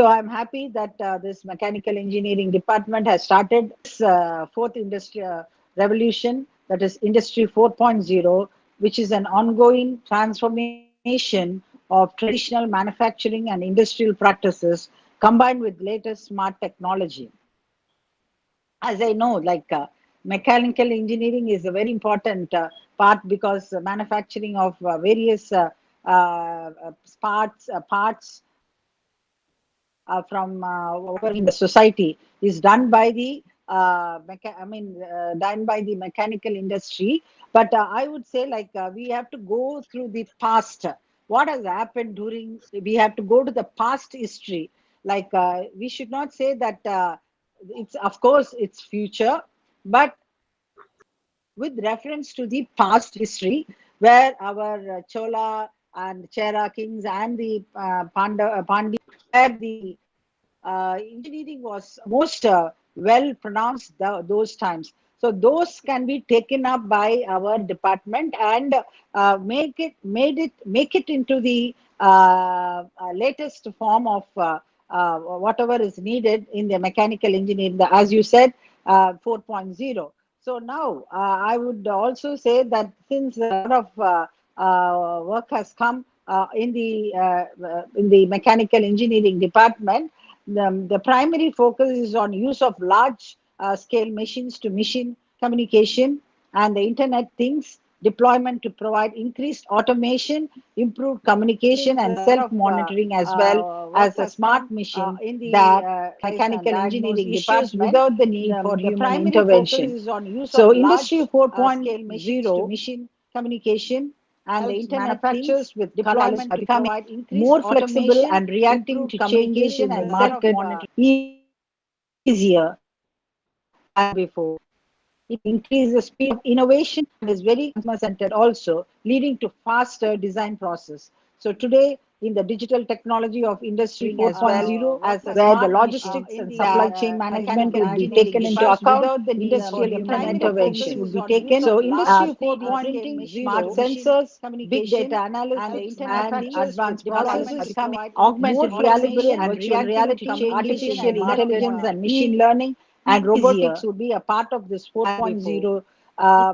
So I'm happy that this mechanical engineering department has started this fourth industrial revolution, that is Industry 4.0, which is an ongoing transformation of traditional manufacturing and industrial practices combined with latest smart technology. As I know, mechanical engineering is a very important part, because manufacturing of various parts from whatever in the society is done by the done by the mechanical industry. But I would say, we have to go through the past. What has happened during? We have to go to the past history. We should not say that it's, of course, it's future, but with reference to the past history, where our Chola and Chera kings and the Pandya, where the engineering was most well pronounced those times. So those can be taken up by our department and make it into the latest form of whatever is needed in the mechanical engineering, as you said, 4.0. So now I would also say that since a lot of work has come in the mechanical engineering department, the primary focus is on use of large scale machines to machine communication and the internet things deployment to provide increased automation, improved communication and self-monitoring, as well as a smart machine that mechanical engineering department without the need for human intervention. So Industry 4.0 machine communication and the internet manufacturers with deployment are becoming more flexible and reacting to changes in the market easier than before. It increases the speed of innovation and is very customer-centered also, leading to faster design process. So today, in the digital technology of Industry 4.0, where the logistics and supply chain management will be taken into account, industrial human intervention will be taken. So Industry 4.0, smart sensors, big data analysis, and advanced processes are becoming augmented reality and virtual reality, artificial intelligence and machine learning and robotics would be a part of this 4.0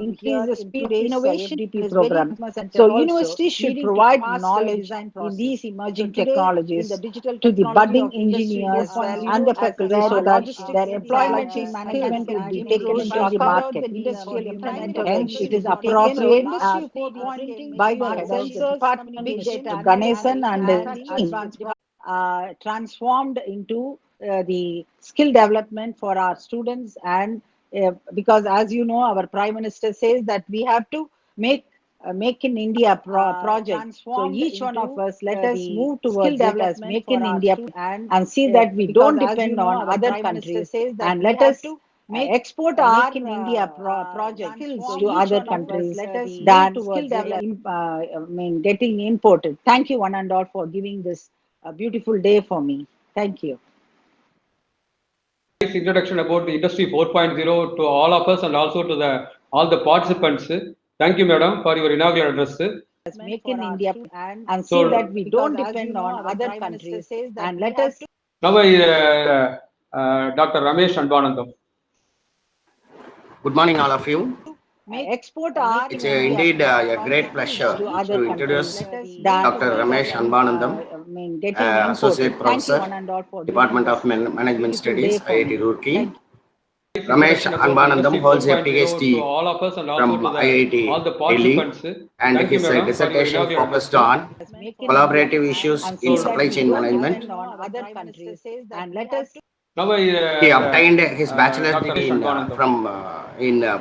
increase the speed of innovation FDP program. So universities should provide knowledge in these emerging technologies to the budding engineers and the faculty, so that their employment skills will be taken into the market. Hence, it is appropriate by the head of the department, Mr. Ganesan, and the team transformed into the skill development for our students. And because, as you know, our Prime Minister says that we have to make in India project. So each one of us, let us move towards it as make in India and see that we don't depend on other countries, and let us export our Make in India project to other countries than getting imported. Thank you, one and all, for giving this beautiful day for me. Thank you. Nice introduction about the Industry 4.0 to all of us and also to all the participants. Thank you, madam, for your inaugural address. Make in India and see that we don't depend on other countries, and let us. Now, Dr. Ramesh Anbanandam. Good morning, all of you. Export art. It's indeed a great pleasure to introduce Dr. Ramesh Anbanandam, Associate Professor, Department of Management Studies, IIT Roorkee. Ramesh Anbanandam holds a PhD from IIT Delhi, and his dissertation focused on collaborative issues in supply chain management. He obtained his bachelor's degree in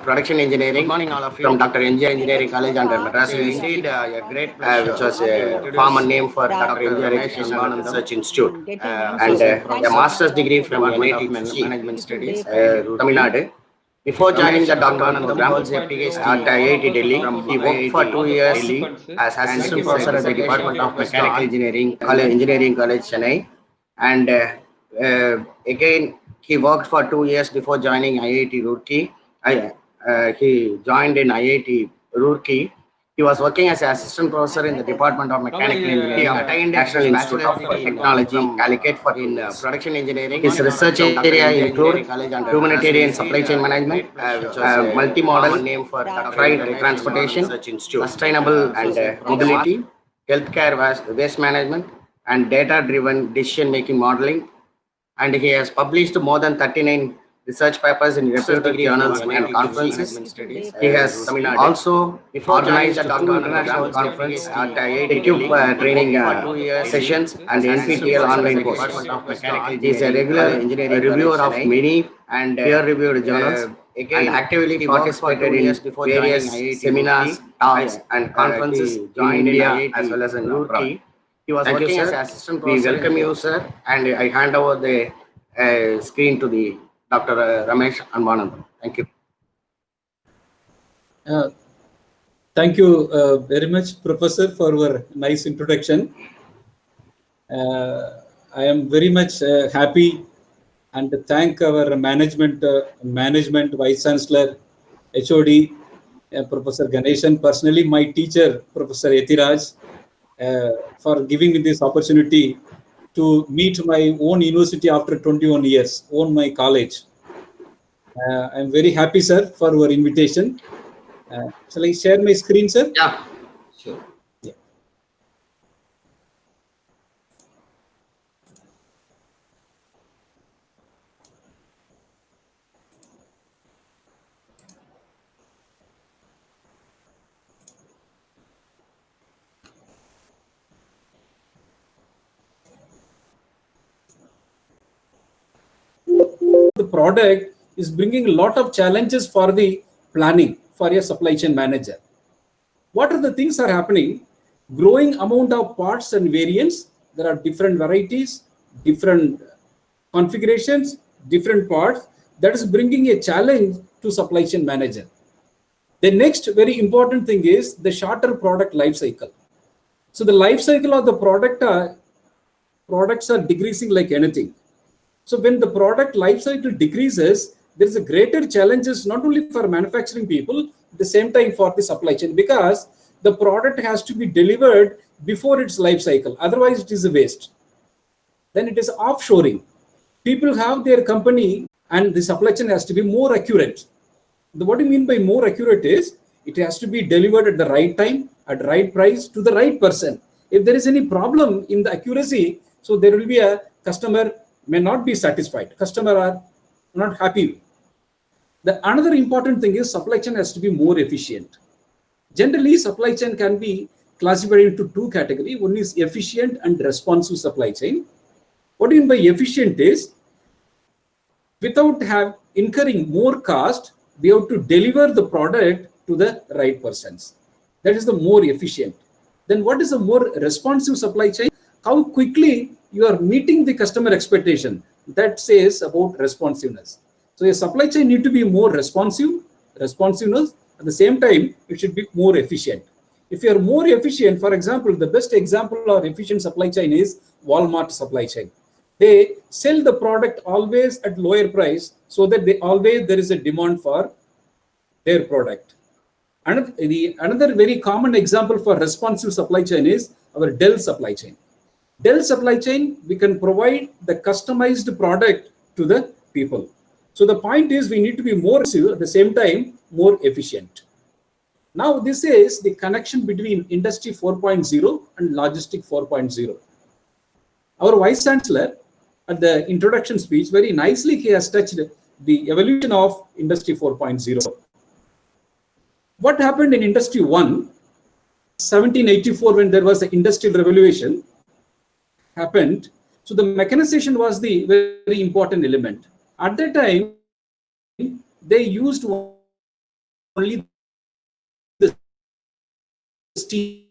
production engineering from Dr. NJ Engineering College under Madras University, which was a former name for Dr. NJ Education Research Institute, and a master's degree from NIT Management Studies, Tamil Nadu. Before joining the Dr. program at IIT Delhi, he worked for 2 years as assistant professor at the Department of Mechanical Engineering College, Chennai, and again he worked for 2 years before joining IIT Roorkee. He joined in IIT Roorkee He was working as an assistant professor in the Department of Mechanical Engineering. He obtained National Institute of Technology, Calicut for in production engineering. His research area include humanitarian supply chain management, multimodal name for freight transportation, sustainable and mobility, healthcare waste management, and data-driven decision-making modeling. And he has published more than 39 research papers in reputed journals and conferences. He has also organized two international conferences at YouTube training sessions and NPTEL online courses. He is a regular reviewer of many and peer-reviewed journals and actively participated in various seminars, talks, and conferences in India as well as in abroad. He was working as assistant professor. We welcome you, sir, and I hand over the screen to the Dr. Ramesh Anbanand. Thank you. Thank you very much, Professor, for your nice introduction. I am very much happy and thank our management, Vice Chancellor, HOD, Professor Ganeshan, personally my teacher, Professor Yatiraj, for giving me this opportunity to meet my own university after 21 years, own my college. I'm very happy, sir, for your invitation. Shall I share my screen, sir? Yeah, sure. Yeah. The product is bringing a lot of challenges for the planning for a supply chain manager. What are the things are happening? Growing amount of parts and variants. There are different varieties, different configurations, different parts. That is bringing a challenge to supply chain manager. The next very important thing is the shorter product life cycle. So the life cycle of the products are decreasing like anything. So when the product life cycle decreases, there is a greater challenges not only for manufacturing people, at the same time for the supply chain, because the product has to be delivered before its life cycle. Otherwise, it is a waste. Then it is offshoring. People have their company and the supply chain has to be more accurate. What do you mean by more accurate is it has to be delivered at the right time, at the right price to the right person. If there is any problem in the accuracy, so there will be a customer may not be satisfied. Customer are not happy. The another important thing is supply chain has to be more efficient. Generally, supply chain can be classified into two categories. One is efficient and responsive supply chain. What do you mean by efficient is without incurring more cost, we have to deliver the product to the right persons. That is the more efficient. Then what is a more responsive supply chain? How quickly you are meeting the customer expectation. That says about responsiveness. So a supply chain need to be more responsiveness. At the same time, it should be more efficient. If you are more efficient, for example, the best example of efficient supply chain is Walmart supply chain. They sell the product always at lower price so that there is a demand for their product. Another very common example for responsive supply chain is our Dell supply chain. Dell supply chain, we can provide the customized product to the people. So the point is we need to be more efficient, at the same time, more efficient. Now this is the connection between Industry 4.0 and Logistic 4.0. Our Vice Chancellor at the introduction speech, very nicely he has touched the evolution of Industry 4.0. What happened in Industry 1, 1784, when there was the Industrial Revolution happened. So the mechanization was the very important element. At that time, they used only the steam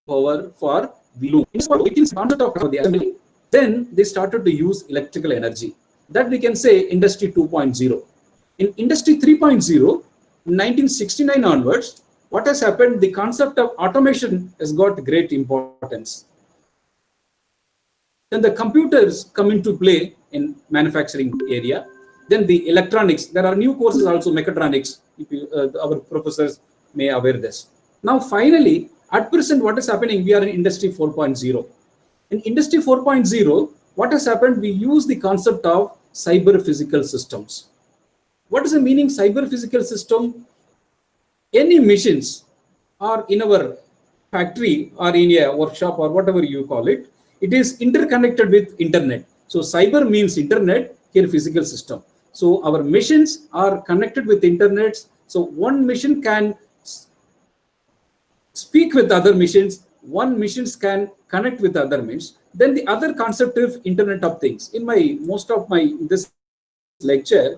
power for loom. Then they started to use electrical energy. That we can say Industry 2.0. In Industry 3.0, 1969 onwards, what has happened? The concept of automation has got great importance. Then the computers come into play in manufacturing area. Then the electronics. There are new courses also, mechatronics. Our professors may aware this. Now, finally, at present, what is happening? We are in Industry 4.0. In Industry 4.0, what has happened? We use the concept of cyber physical systems. What is the meaning cyber physical system? Any machines are in our factory or in a workshop or whatever you call it, it is interconnected with internet. So cyber means internet, here physical system. So our machines are connected with internet. So one machine can speak with other machines, one machines can connect with other machines. Then the other concept is Internet of Things. In most of this lecture,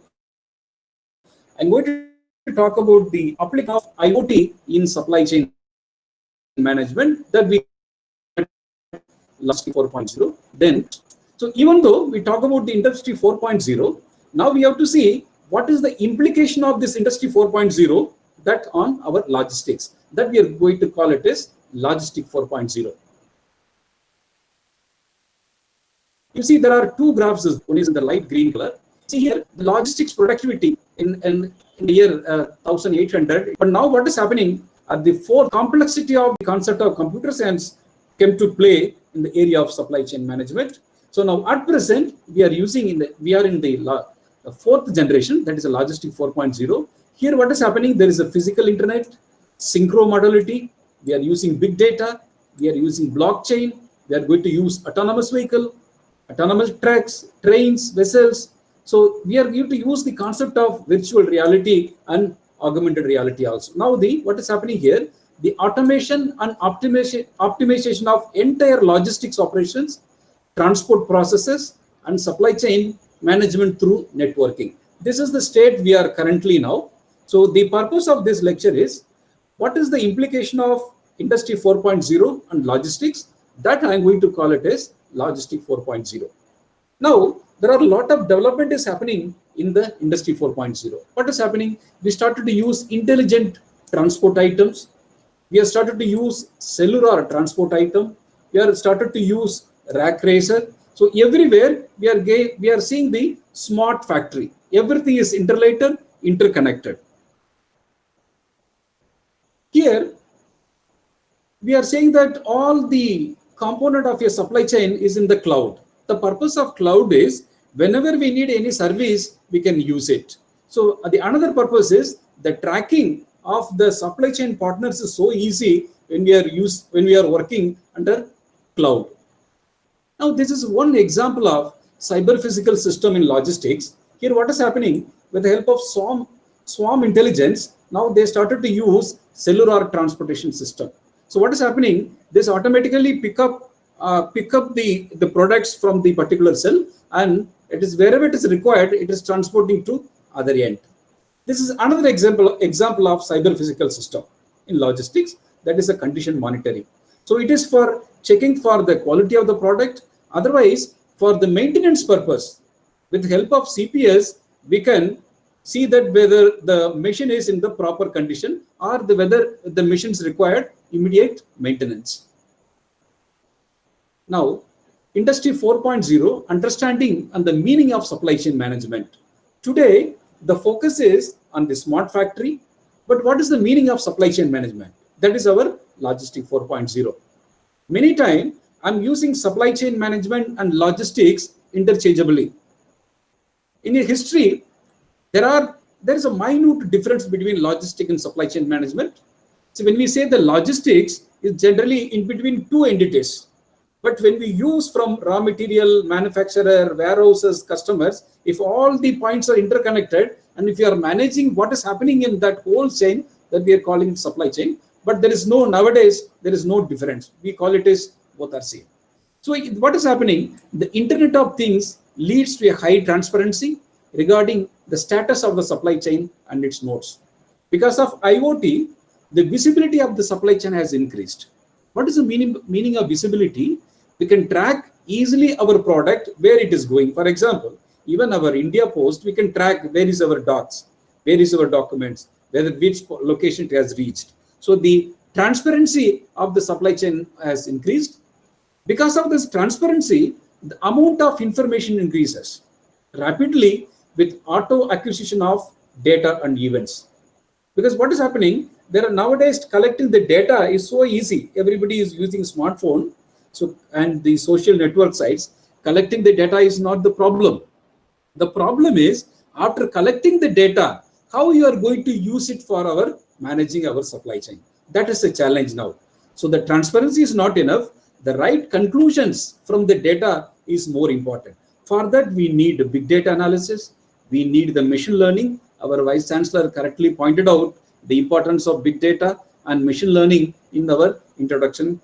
I'm going to talk about the application of IoT in supply chain management that we last 4.0. Then, so even though we talk about the Industry 4.0, now we have to see what is the implication of this Industry 4.0 that on our logistics. That we are going to call it as Logistic 4.0. You see, there are two graphs. One is in the light green color. See here, the logistics productivity in the year 1800. But now what is happening? The fourth complexity of the concept of computer science came to play in the area of supply chain management. So now at present, we are in the fourth generation, that is a Logistic 4.0. Here what is happening? There is a physical internet, synchro modality. We are using big data. We are using blockchain. We are going to use autonomous vehicle, autonomous trucks, trains, vessels. So we are going to use the concept of virtual reality and augmented reality also. Now what is happening here? The automation and optimization of entire logistics operations, transport processes, and supply chain management through networking. This is the state we are currently now. So the purpose of this lecture is, what is the implication of Industry 4.0 and logistics? That I'm going to call it as Logistic 4.0. Now, there are a lot of development is happening in the Industry 4.0. What is happening? We started to use intelligent transport items. We have started to use cellular transport item. We have started to use rack racer. So everywhere we are seeing the smart factory. Everything is interrelated, interconnected. Here, we are saying that all the component of your supply chain is in the cloud. The purpose of cloud is whenever we need any service, we can use it. So the another purpose is the tracking of the supply chain partners is so easy when we are working under cloud. Now this is one example of cyber physical system in logistics. Here what is happening, with the help of swarm intelligence, now they started to use cellular transportation system. So what is happening? This automatically pick up the products from the particular cell, and it is wherever it is required, it is transporting to other end. This is another example of cyber physical system in logistics, that is a condition monitoring. So it is for checking for the quality of the product. Otherwise, for the maintenance purpose, with the help of CPS, we can see that whether the machine is in the proper condition or whether the machines required immediate maintenance. Now, Industry 4.0, understanding and the meaning of supply chain management. Today, the focus is on the smart factory, but what is the meaning of supply chain management? That is our Logistic 4.0. Many times, I'm using supply chain management and logistics interchangeably. In history, there is a minute difference between logistics and supply chain management. So when we say the logistics is generally in between two entities, but when we use from raw material, manufacturer, warehouses, customers, if all the points are interconnected and if you are managing what is happening in that whole chain, that we are calling supply chain, but nowadays there is no difference. We call it as both are same. So what is happening? The Internet of Things leads to a high transparency regarding the status of the supply chain and its nodes. Because of IoT, the visibility of the supply chain has increased. What is the meaning of visibility? We can track easily our product, where it is going. For example, even our India Post, we can track where is our docs, where is our documents, which location it has reached. So the transparency of the supply chain has increased. Because of this transparency, the amount of information increases rapidly with auto acquisition of data and events. Because what is happening, there are nowadays collecting the data is so easy. Everybody is using smartphone, so and the social network sites. Collecting the data is not the problem. The problem is after collecting the data, how you are going to use it for our managing our supply chain. That is a challenge now. So the transparency is not enough. The right conclusions from the data is more important. For that, we need big data analysis. We need the machine learning. Our Vice Chancellor correctly pointed out the importance of big data and machine learning in our introduction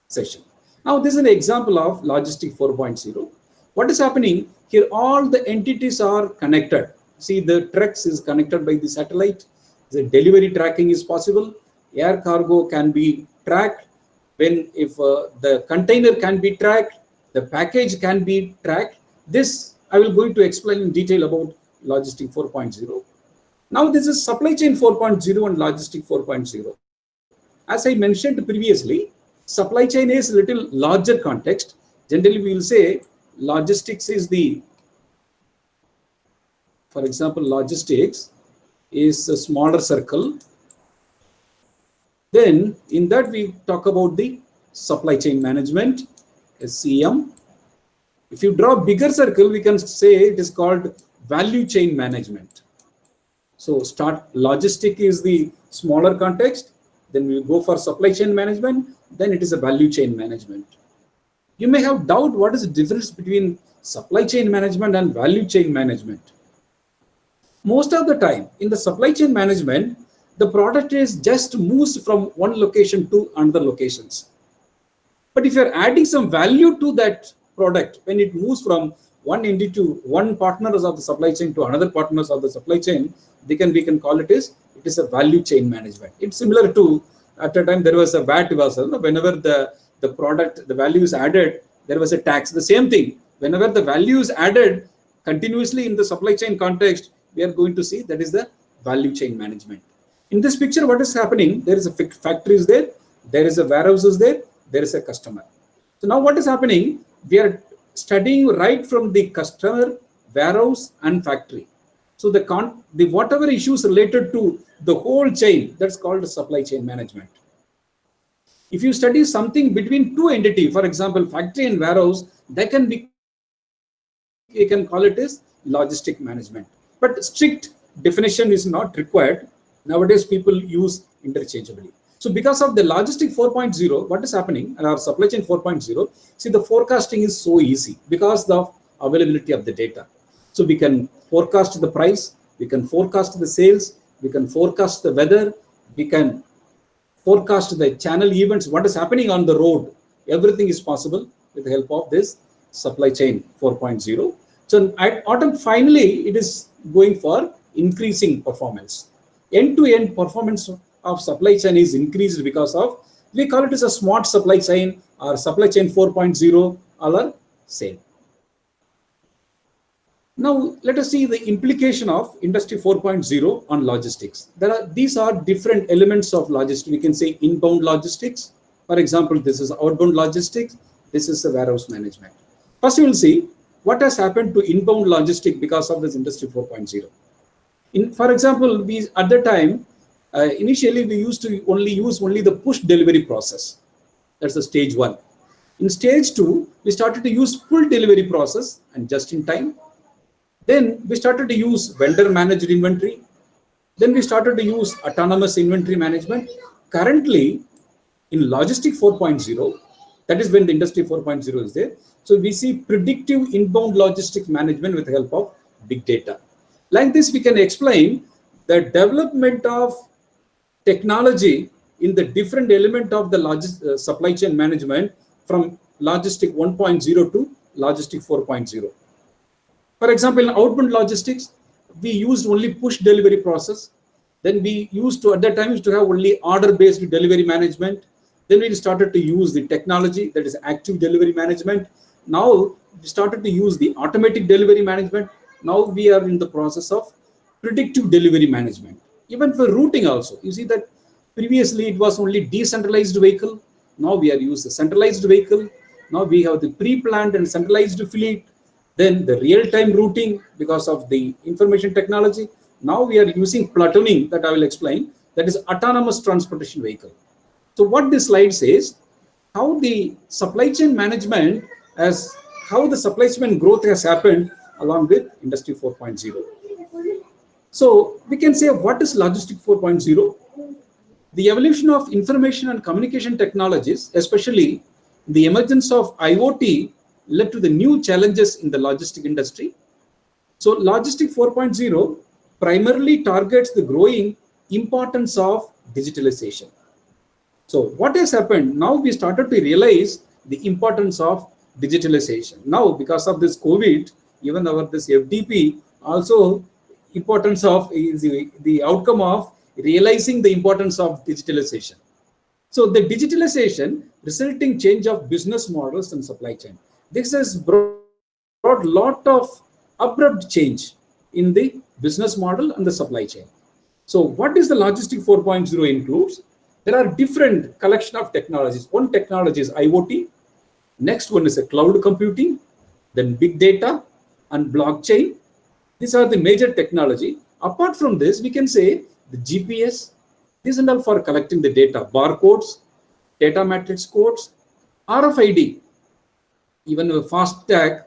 session. Now, this is an example of Logistic 4.0. What is happening here? All the entities are connected. See, the trucks is connected by the satellite. The delivery tracking is possible. Air cargo can be tracked. If the container can be tracked, the package can be tracked. This I will going to explain in detail about Logistic 4.0. Now this is Supply Chain 4.0 and Logistic 4.0. As I mentioned previously, supply chain is a little larger context. Generally, we will say logistics is the, for example, logistics is a smaller circle. Then in that we talk about the supply chain management, SCM. If you draw a bigger circle, we can say it is called value chain management. So logistic is the smaller context, then we go for supply chain management, then it is a value chain management. You may have doubt what is the difference between supply chain management and value chain management. Most of the time in the supply chain management, the product is just moves from one location to another locations. But if you're adding some value to that product, when it moves from one entity to one partners of the supply chain to another partners of the supply chain, we can call it is a value chain management. It's similar to, at a time there was a VAT whenever the product, the value is added, there was a tax. The same thing, whenever the value is added continuously in the supply chain context, we are going to see that is the value chain management. In this picture, what is happening? There is a factory is there is a warehouse is there is a customer. So now what is happening? We are studying right from the customer, warehouse and factory. So the whatever issues related to the whole chain, that's called supply chain management. If you study something between two entities, for example, factory and warehouse, that can be, you can call it as logistic management. But strict definition is not required. Nowadays, people use interchangeably. So because of the Logistic 4.0, what is happening in our Supply Chain 4.0, see the forecasting is so easy because of availability of the data. So we can forecast the price, we can forecast the sales, we can forecast the weather, we can forecast the channel events, what is happening on the road. Everything is possible with the help of this Supply Chain 4.0. So at autumn, finally, it is going for increasing performance. End-to-end performance of supply chain is increased because of, we call it as a smart supply chain or Supply Chain 4.0 or same. Now, let us see the implication of Industry 4.0 on logistics. These are different elements of logistics. We can say inbound logistics. For example, this is outbound logistics. This is the warehouse management. First, we will see what has happened to inbound logistics because of this Industry 4.0. For example, we at the time, initially we used to use only the push delivery process. That's the stage 1. In stage 2, we started to use full delivery process and just in time. Then we started to use vendor managed inventory. Then we started to use autonomous inventory management. Currently, in Logistic 4.0, that is when the Industry 4.0 is there. So we see predictive inbound logistics management with the help of big data. Like this, we can explain the development of technology in the different element of the supply chain management from Logistic 1.0 to Logistic 4.0. For example, in outbound logistics, we used only push delivery process. Then we used to, at that time, used to have only order-based delivery management. Then we started to use the technology, that is active delivery management. Now we started to use the automatic delivery management. Now we are in the process of predictive delivery management. Even for routing also, you see that previously it was only decentralized vehicle. Now we are using centralized vehicle. Now we have the pre-planned and centralized fleet. Then the real-time routing because of the information technology. Now we are using platooning, that I will explain, that is autonomous transportation vehicle. So what this slide says, how the supply chain management how the supply chain growth has happened along with Industry 4.0. So we can say, what is Logistic 4.0? The evolution of information and communication technologies, especially the emergence of IoT, led to the new challenges in the logistic industry. So Logistic 4.0 primarily targets the growing importance of digitalization. So what has happened? Now we started to realize the importance of digitalization. Now, because of this COVID, even this FDP also importance of is the outcome of realizing the importance of digitalization. So the digitalization resulting change of business models and supply chain. This has brought a lot of abrupt change in the business model and the supply chain. So what is the Logistic 4.0 includes? There are different collection of technologies. One technology is IoT. Next one is a cloud computing, then big data and blockchain. These are the major technology. Apart from this, we can say the GPS, these are all for collecting the data, barcodes, data matrix codes, RFID, even a FASTag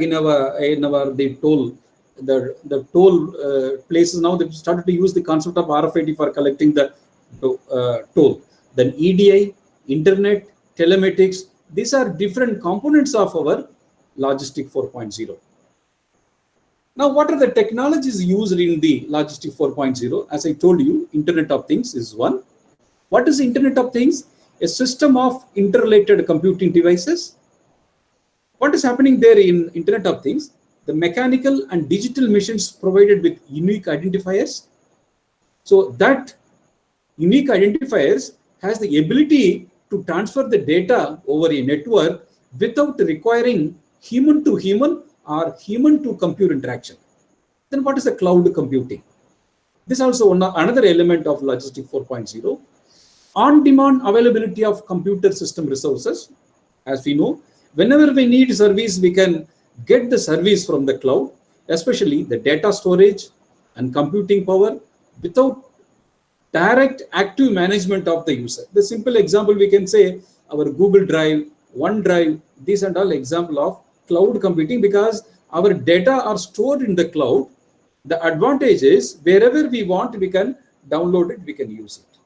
in our the toll places now they've started to use the concept of RFID for collecting the toll. Then EDI, internet, telematics, these are different components of our Logistic 4.0. Now, what are the technologies used in the Logistic 4.0? As I told you, Internet of Things is one. What is Internet of Things? A system of interrelated computing devices. What is happening there in Internet of Things? The mechanical and digital machines provided with unique identifiers. So that unique identifiers has the ability to transfer the data over a network without requiring human to human or human to computer interaction. Then what is the cloud computing? This is also another element of Logistic 4.0. On-demand availability of computer system resources. As we know, whenever we need service, we can get the service from the cloud, especially the data storage and computing power without direct active management of the user. The simple example we can say our Google Drive, OneDrive, these are all example of cloud computing because our data are stored in the cloud. The advantage is wherever we want, we can download it, we can use it.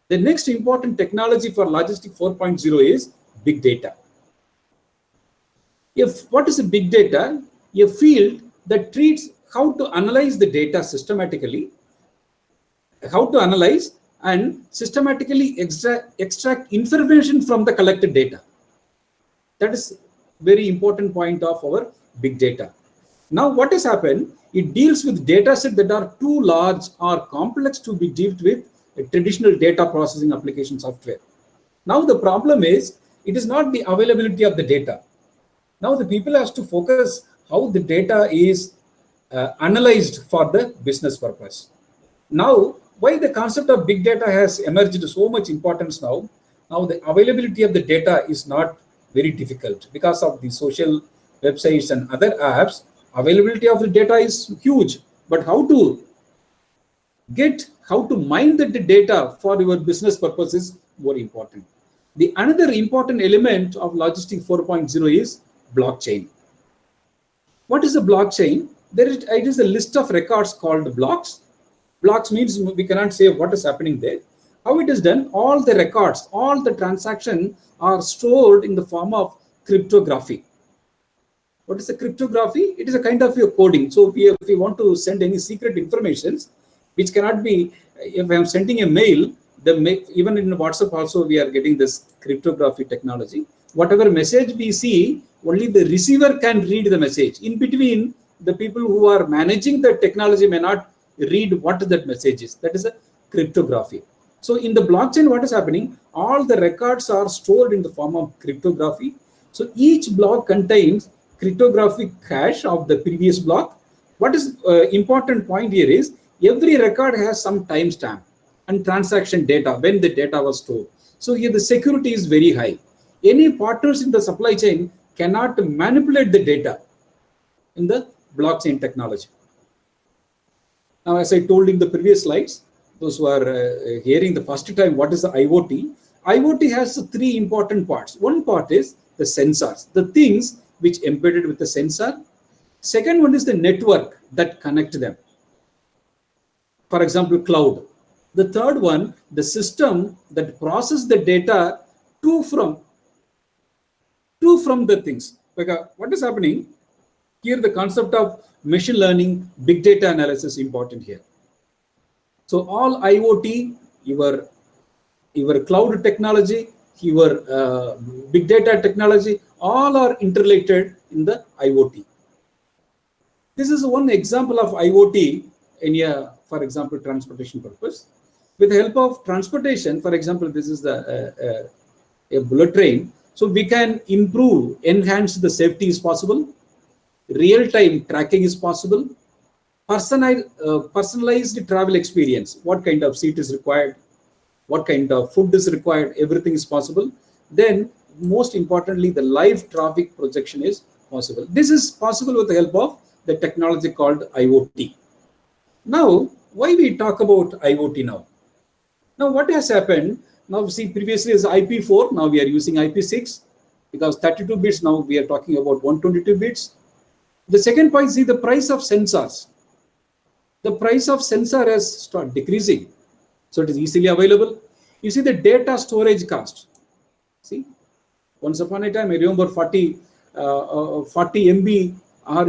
The next important technology for Logistic 4.0 is big data. What is a big data? A field that treats how to analyze the data systematically, how to analyze and systematically extract information from the collected data. That is very important point of our big data. Now what has happened? It deals with data sets that are too large or complex to be dealt with a traditional data processing application software. Now the problem is, it is not the availability of the data. Now the people has to focus how the data is analyzed for the business purpose. Now, why the concept of big data has emerged so much importance now? Now the availability of the data is not very difficult because of the social websites and other apps. Availability of the data is huge, but how to mine the data for your business purpose is more important. The another important element of Logistic 4.0 is blockchain. What is a blockchain? It is a list of records called blocks. Blocks means we cannot say what is happening there. How it is done? All the records, all the transactions are stored in the form of cryptography. What is the cryptography? It is a kind of your coding. So if we want to send any secret information, which cannot be, if I am sending a mail, even in WhatsApp also we are getting this cryptography technology. Whatever message we see, only the receiver can read the message. In between, the people who are managing the technology may not read what that message is. That is a cryptography. So in the blockchain, what is happening? All the records are stored in the form of cryptography. So each block contains cryptographic hash of the previous block. What is important point here is every record has some timestamp and transaction data when the data was stored. So here the security is very high. Any partners in the supply chain cannot manipulate the data in the blockchain technology. Now, as I told in the previous slides, those who are hearing the first time, what is the IoT? IoT has three important parts. One part is the sensors, the things which embedded with the sensor. Second one is the network that connect them. For example, cloud. The third one, the system that process the data to from the things. Because what is happening here, the concept of machine learning, big data analysis is important here. So all IoT, your cloud technology, your big data technology, all are interrelated in the IoT. This is one example of IoT in a, for example, transportation purpose. With the help of transportation, for example, this is a bullet train. So we can improve, enhance the safety is possible. Real-time tracking is possible. Personalized travel experience. What kind of seat is required? What kind of food is required? Everything is possible. Then, most importantly, the live traffic projection is possible. This is possible with the help of the technology called IoT. Now, why we talk about IoT now? Now, what has happened? Now, see, previously is IP4. Now we are using IP6 because 32 bits. Now we are talking about 122 bits. The second point, see the price of sensors. The price of sensor has started decreasing. So it is easily available. You see the data storage cost. See, once upon a time, I remember 40 MB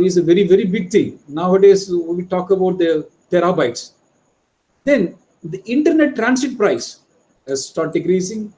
is a very, very big thing. Nowadays, we talk about the terabytes. Then the internet transit price has started decreasing,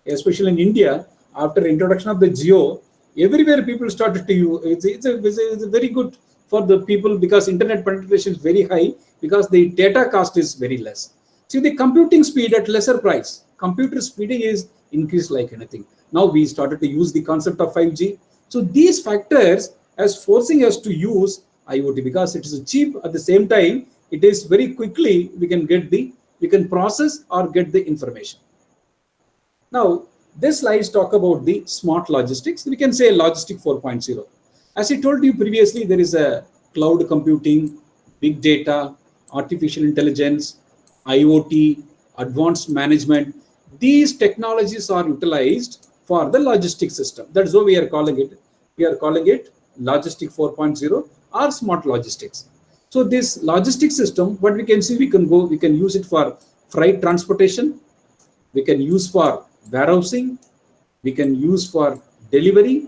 especially in India. After introduction of the Jio, everywhere people started to use. It's a very good for the people because internet penetration is very high because the data cost is very less. See the computing speed at lesser price. Computer speeding is increased like anything. Now we started to use the concept of 5G. So these factors as forcing us to use IoT because it is cheap at the same time. It is very quickly we can process or get the information. Now this slides talk about the smart logistics. We can say logistic 4.0. As I told you previously, there is a cloud computing, big data, artificial intelligence, IoT, advanced management. These technologies are utilized for the logistic system. That's what we are calling it. We are calling it logistic 4.0 or smart logistics. So this logistic system, what we can see, we can use it for freight transportation. We can use for warehousing. We can use for delivery.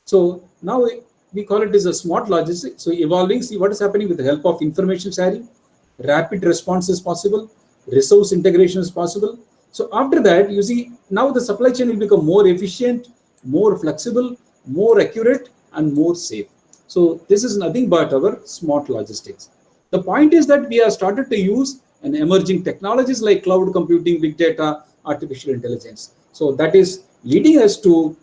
So now we call it as a smart logistics. So evolving, see what is happening with the help of information sharing, rapid response is possible, resource integration is possible. So after that, you see now the supply chain will become more efficient, more flexible, more accurate, and more safe. So this is nothing but our smart logistics. The point is that we have started to use an emerging technologies like cloud computing, big data, artificial intelligence. So that is leading us to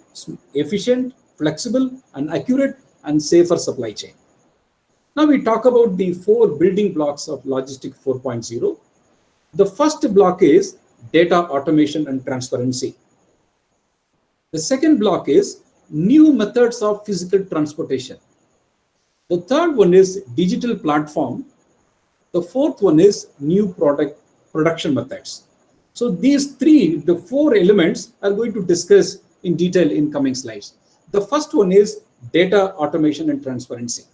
efficient, flexible, and accurate and safer supply chain. Now we talk about the 4 building blocks of Logistic 4.0. The first block is data automation and transparency. The second block is new methods of physical transportation. The third one is digital platform. The fourth one is new production methods. So these the 4 elements are going to discuss in detail in coming slides. The first one is data automation and transparency.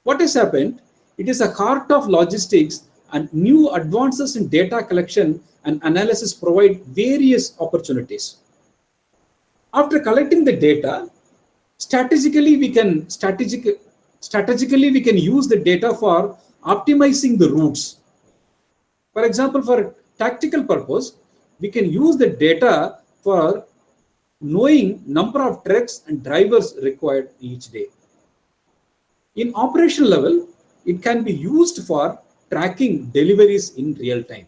What has happened? It is a heart of logistics, and new advances in data collection and analysis provide various opportunities. After collecting the data, strategically we can use the data for optimizing the routes. For example, for tactical purpose, we can use the data for knowing number of trucks and drivers required each day. In operational level, it can be used for tracking deliveries in real time.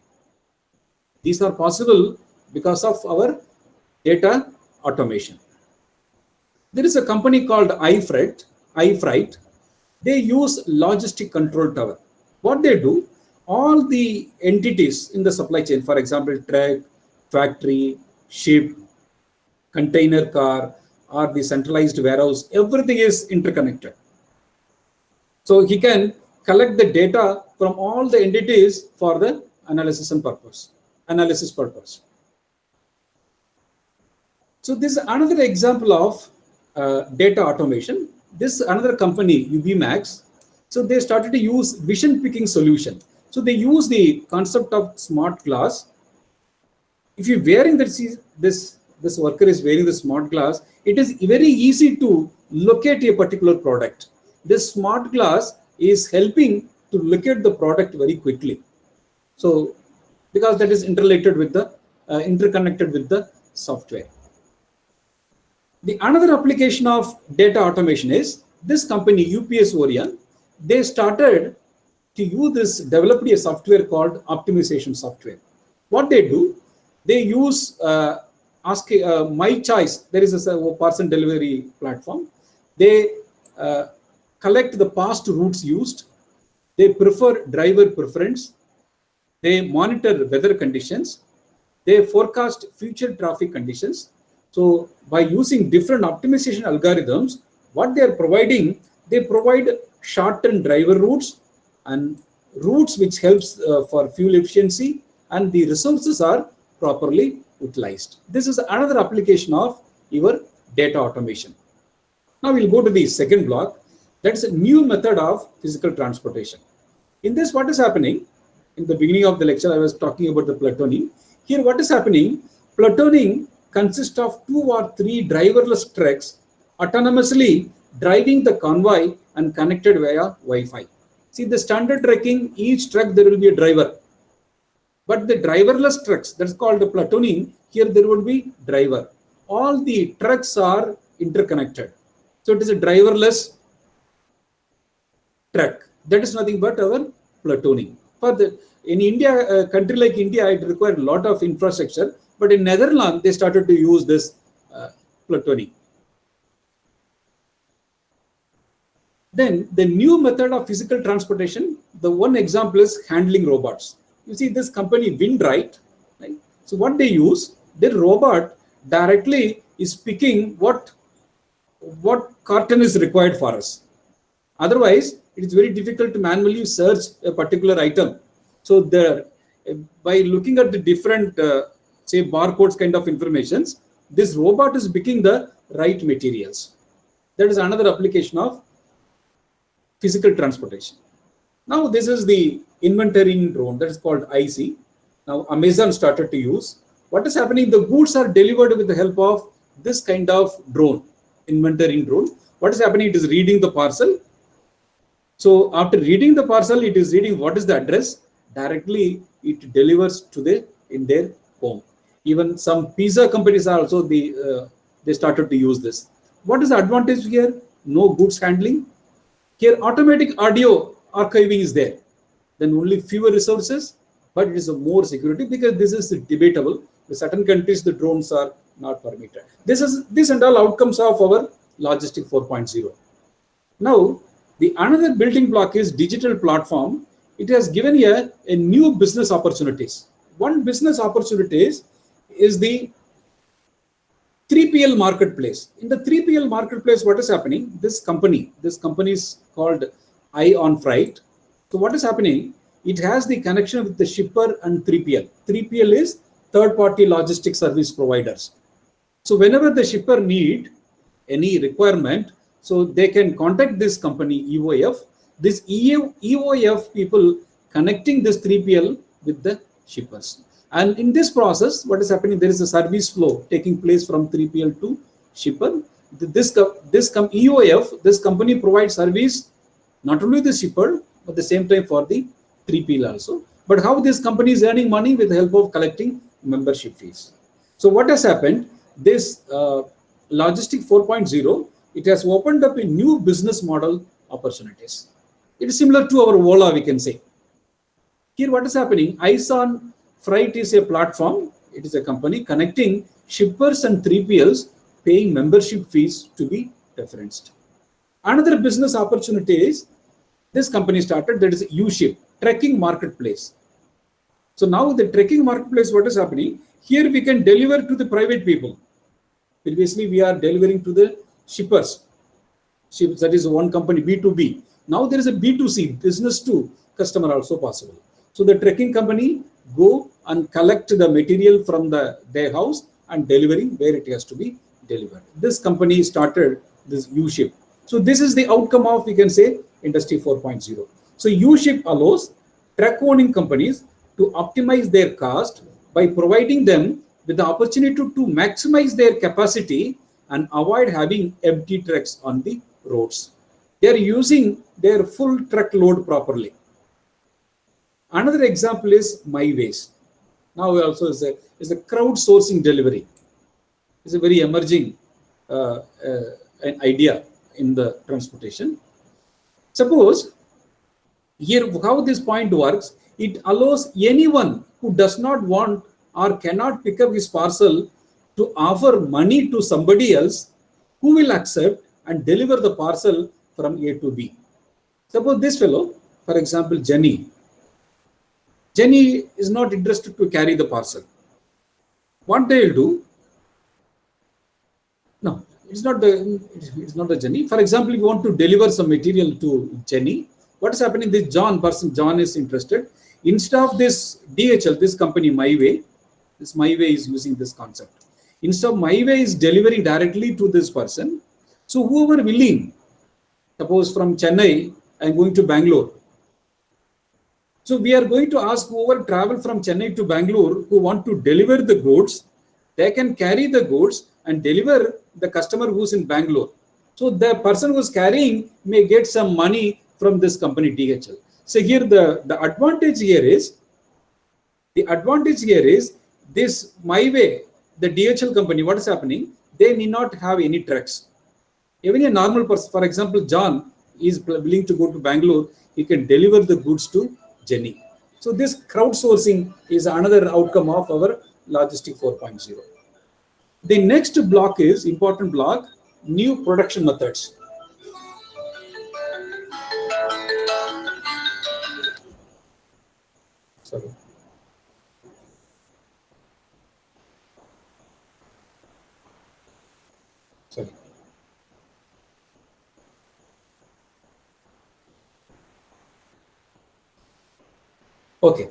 These are possible because of our data automation. There is a company called iFreight. They use logistic control tower. What they do, all the entities in the supply chain, for example, truck, factory, ship, container car, or the centralized warehouse, everything is interconnected. So he can collect the data from all the entities for the analysis purpose. So this is another example of data automation. This another company, UBMax. So they started to use vision picking solution. So they use the concept of smart glass. If you're wearing this worker is wearing the smart glass, it is very easy to locate a particular product. This smart glass is helping to locate the product very quickly. So because that is interrelated with the interconnected with the software. The another application of data automation is this company UPS Orion. They started to use this, developed a software called optimization software. What they do, they use My Choice. There is a parcel delivery platform. They collect the past routes used. They prefer driver preference. They monitor weather conditions. They forecast future traffic conditions. So by using different optimization algorithms, what they are providing, they provide shortened driver routes and routes which helps for fuel efficiency, and the resources are properly utilized. This is another application of your data automation. Now we'll go to the second block. That's a new method of physical transportation. In this, what is happening? In the beginning of the lecture, I was talking about the platooning. Here, what is happening? Platooning consists of 2 or 3 driverless trucks autonomously driving the convoy and connected via Wi-Fi. See, the standard trekking, each truck there will be a driver. But the driverless trucks, that's called the platooning, here there would be driver. All the trucks are interconnected. So it is a driverless truck. That is nothing but our platooning. In India, a country like India, it requires a lot of infrastructure. But in Netherlands, they started to use this platooning. Then the new method of physical transportation, the one example is handling robots. You see this company Windrite, right? So what they use, their robot directly is picking what carton is required for us. Otherwise, it is very difficult to manually search a particular item. So by looking at the different say barcodes kind of informations, this robot is picking the right materials. That is another application of physical transportation. Now this is the inventorying drone, that is called IC. Now Amazon started to use. What is happening? The goods are delivered with the help of this kind of drone, inventorying drone. What is happening? It is reading the parcel. So after reading the parcel, it is reading what is the address. Directly it delivers to in their home. Even some pizza companies are also they started to use this. What is the advantage here? No goods handling. Here automatic audio archiving is there. Then only fewer resources, but it is a more security because this is debatable. In certain countries the drones are not permitted. This and all outcomes of our Logistic 4.0. Now the another building block is digital platform. It has given here a new business opportunities. One business opportunities is the 3PL marketplace. In the 3PL marketplace, what is happening? This company is called Ion Freight. So what is happening? It has the connection with the shipper and 3PL. 3PL is third-party logistics service providers. So whenever the shipper need any requirement, so they can contact this company EOF. This EOF people connecting this 3PL with the shippers. And in this process, what is happening? There is a service flow taking place from 3PL to shipper. This EOF, this company provides service not only the shipper, but at the same time for the 3PL also. But how this company is earning money with the help of collecting membership fees. So what has happened? This Logistic 4.0, it has opened up a new business model opportunities. It is similar to our Ola, we can say. Here what is happening? Ion Freight is a platform. It is a company connecting shippers and 3PLs paying membership fees to be referenced. Another business opportunity is this company started, that is UShip, trekking marketplace. So now the trekking marketplace, what is happening? Here we can deliver to the private people. Previously we are delivering to the shippers. That is one company, B2B. Now there is a B2C, business to customer also possible. So the trekking company go and collect the material from their house and delivering where it has to be delivered. This company started this U-Ship. So this is the outcome of, we can say, Industry 4.0. So U-Ship allows truck owning companies to optimize their cost by providing them with the opportunity to maximize their capacity and avoid having empty trucks on the roads. They are using their full truck load properly. Another example is MyWays. Now also is a crowdsourcing delivery. It's a very emerging an idea in the transportation. Suppose here how this point works, it allows anyone who does not want or cannot pick up his parcel to offer money to somebody else who will accept and deliver the parcel from A to B. Suppose this fellow, for example, Jenny is not interested to carry the parcel. What they will do? No, it's not the Jenny. For example, if you want to deliver some material to Jenny, what is happening? This John is interested. Instead of this DHL, this company MyWay, this MyWay is using this concept. Instead of MyWay is delivering directly to this person. So whoever willing, suppose from Chennai, I am going to Bangalore. So we are going to ask whoever travel from Chennai to Bangalore who want to deliver the goods, they can carry the goods and deliver the customer who's in Bangalore. So the person who's carrying may get some money from this company DHL. So here the advantage here is this MyWay, the DHL company, what is happening? They need not have any trucks. Even a normal person, for example, John is willing to go to Bangalore, he can deliver the goods to Jenny. So this crowdsourcing is another outcome of our Logistic 4.0. The next block is important block, new production methods. Sorry. Okay.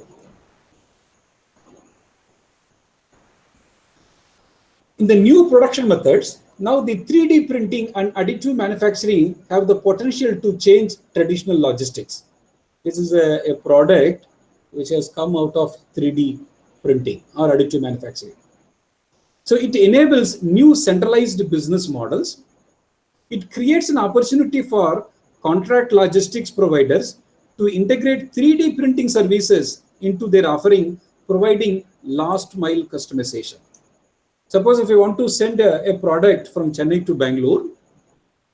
In the new production methods, now the 3D printing and additive manufacturing have the potential to change traditional logistics. This is a product which has come out of 3D printing or additive manufacturing. So it enables new centralized business models. It creates an opportunity for contract logistics providers to integrate 3D printing services into their offering, providing last mile customization. Suppose if I want to send a product from Chennai to Bangalore,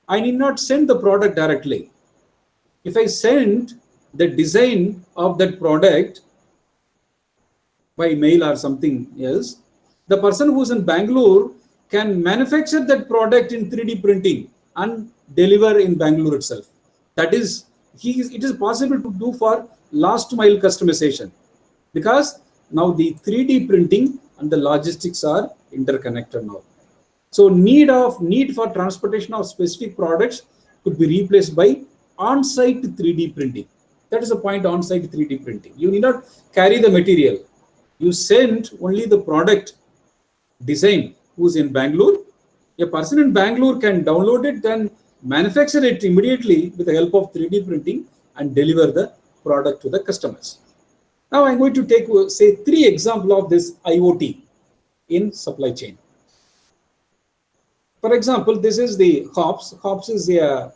I need not send the product directly. If I send the design of that product by mail or something else, the person who's in Bangalore can manufacture that product in 3D printing and deliver in Bangalore itself. That is, it is possible to do for last mile customization, because now the 3D printing and the logistics are interconnected now. So need for transportation of specific products could be replaced by on-site 3D printing. That is the point, on-site 3D printing. You need not carry the material. You send only the product design who's in Bangalore. A person in Bangalore can download it and manufacture it immediately with the help of 3D printing and deliver the product to the customers. Now I'm going to take, say, 3 examples of this IoT in supply chain. For example, this is the hops. Hops is a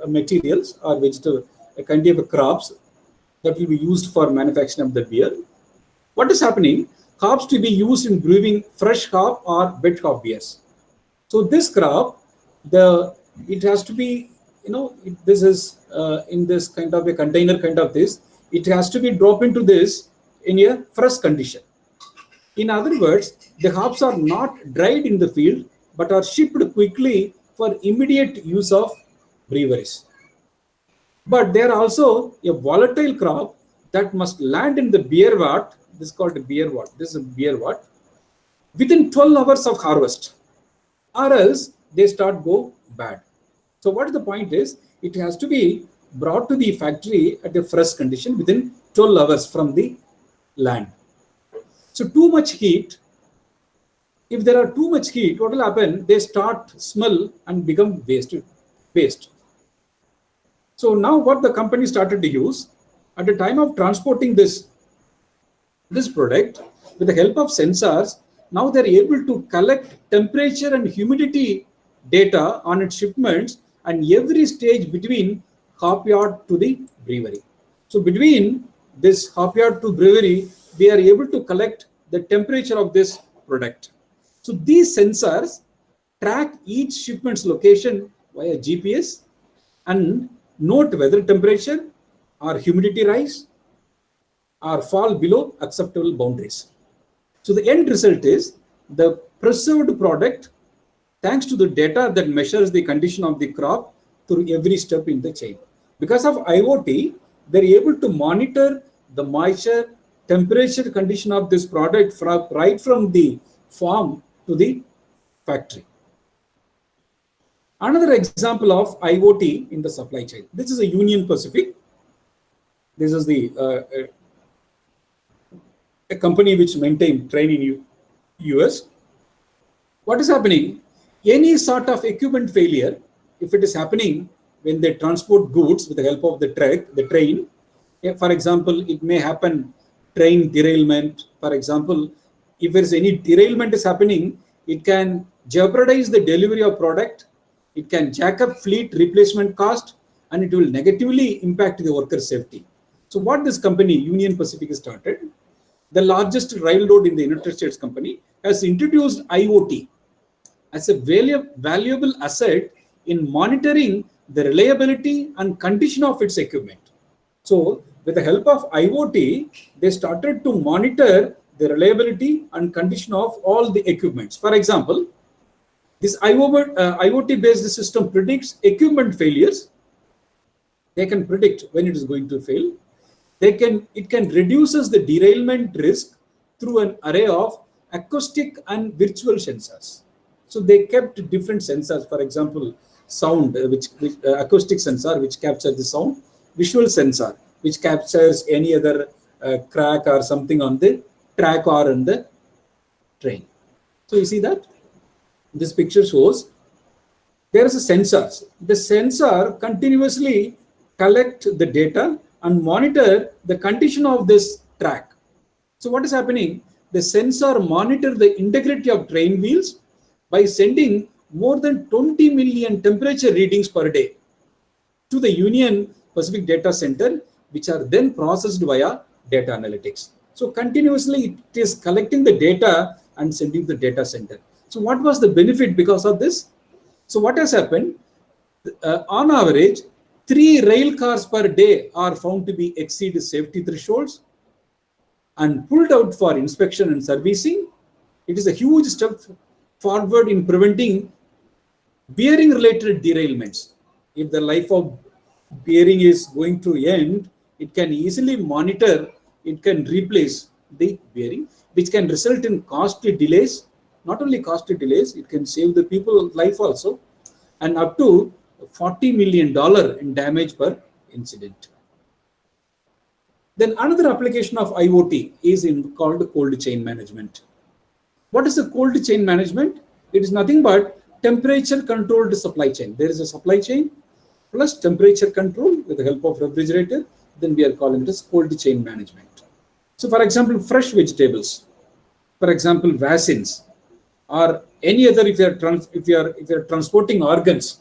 materials or vegetable, a kind of crops that will be used for manufacturing of the beer. What is happening? Hops to be used in brewing fresh hop or wet hop beers. So this crop, it has to be, this is in this kind of a container kind of this. It has to be dropped into this in a fresh condition. In other words, the hops are not dried in the field, but are shipped quickly for immediate use of breweries. But they are also a volatile crop that must land in the beer vat. This is called a beer vat. This is a beer vat within 12 hours of harvest, or else they go bad. So what the point is, it has to be brought to the factory at a fresh condition within 12 hours from the land. So too much heat, if there are too much heat, what will happen? They start smell and become waste. So now what the company started to use, at the time of transporting this product, with the help of sensors, now they're able to collect temperature and humidity data on its shipments and every stage between hopyard to the brewery. So between this hopyard to brewery, we are able to collect the temperature of this product. So these sensors track each shipment's location via GPS and note whether temperature or humidity rise or fall below acceptable boundaries. So the end result is the preserved product thanks to the data that measures the condition of the crop through every step in the chain. Because of IoT, they're able to monitor the moisture, temperature condition of this product right from the farm to the factory. Another example of IoT in the supply chain. This is a Union Pacific. This is the a company which maintains train in US. What is happening? Any sort of equipment failure, if it is happening when they transport goods with the help of the train, for example, it may happen train derailment. For example, if there is any derailment is happening, it can jeopardize the delivery of product, it can jack up fleet replacement cost, and it will negatively impact the worker safety. So what this company, Union Pacific, has started, the largest railroad in the United States company, has introduced IoT as a valuable asset in monitoring the reliability and condition of its equipment. So with the help of IoT, they started to monitor the reliability and condition of all the equipments. For example, this IoT-based system predicts equipment failures. They can predict when it is going to fail. It can reduces the derailment risk through an array of acoustic and virtual sensors. So they kept different sensors, for example, sound, which acoustic sensor, which captures the sound, visual sensor, which captures any other crack or something on the track or in the train. So you see that? This picture shows there is a sensor. The sensor continuously collect the data and monitor the condition of this track. So what is happening? The sensor monitor the integrity of train wheels by sending more than 20 million temperature readings per day to the Union Pacific data center, which are then processed via data analytics. So continuously it is collecting the data and sending the data center. So what was the benefit because of this? So what has happened? On average, 3 rail cars per day are found to be exceed safety thresholds and pulled out for inspection and servicing. It is a huge step forward in preventing bearing related derailments. If the life of bearing is going to end, it can easily monitor, it can replace the bearing, which can result in costly delays. Not only costly delays, it can save the people's life also, and up to $40 million in damage per incident. Then another application of IoT is called cold chain management. What is the cold chain management? It is nothing but temperature controlled supply chain. There is a supply chain plus temperature control with the help of refrigerator. Then we are calling it as cold chain management. So for example, fresh vegetables, for example, vaccines, or any other, if you are transporting organs.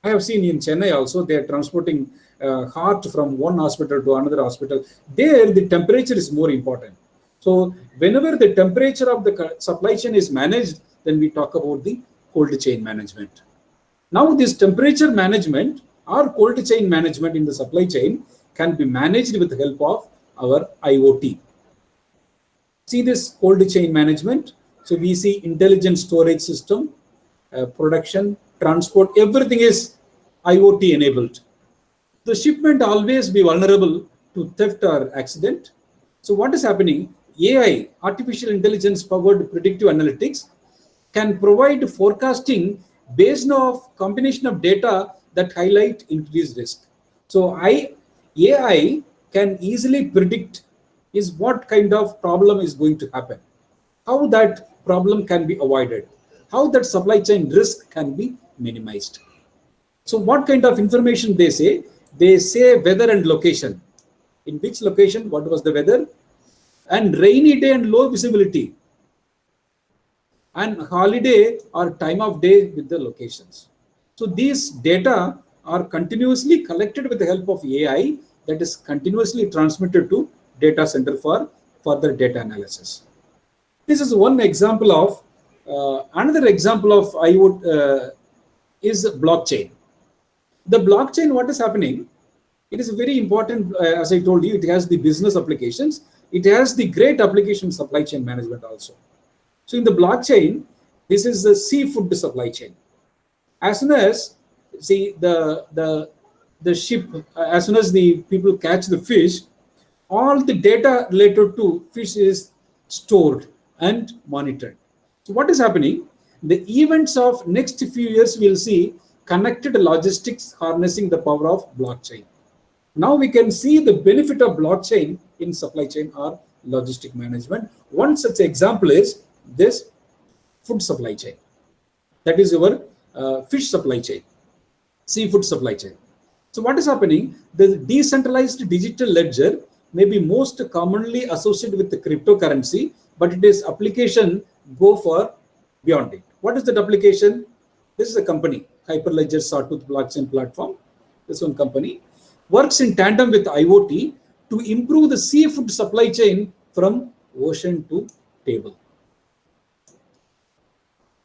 I have seen in Chennai also, they are transporting heart from one hospital to another hospital. There, the temperature is more important. So whenever the temperature of the supply chain is managed, then we talk about the cold chain management. Now this temperature management or cold chain management in the supply chain can be managed with the help of our IoT. See this cold chain management. So we see intelligent storage system, production, transport, everything is IoT enabled. The shipment always be vulnerable to theft or accident. So what is happening? AI, artificial intelligence powered predictive analytics, can provide forecasting based on combination of data that highlight increased risk. So AI can easily predict is what kind of problem is going to happen, how that problem can be avoided, how that supply chain risk can be minimized. So what kind of information they say? They say weather and location. In which location, what was the weather? And rainy day and low visibility. And holiday or time of day with the locations. So these data are continuously collected with the help of AI that is continuously transmitted to data center for further data analysis. This is one example of, another example of IoT is blockchain. The blockchain, what is happening? It is very important, as I told you, it has the business applications. It has the great application supply chain management also. So in the blockchain, this is the seafood supply chain. As soon as, see, the ship, as soon as the people catch the fish, all the data related to fish is stored and monitored. So what is happening? The events of next few years we'll see connected logistics harnessing the power of blockchain. Now we can see the benefit of blockchain in supply chain or logistic management. One such example is this food supply chain. That is your fish supply chain, seafood supply chain. So what is happening? The decentralized digital ledger may be most commonly associated with the cryptocurrency, but it is application go for beyond it. What is that application? This is a company, Hyperledger Sawtooth blockchain platform. This one company works in tandem with IoT to improve the seafood supply chain from ocean to table.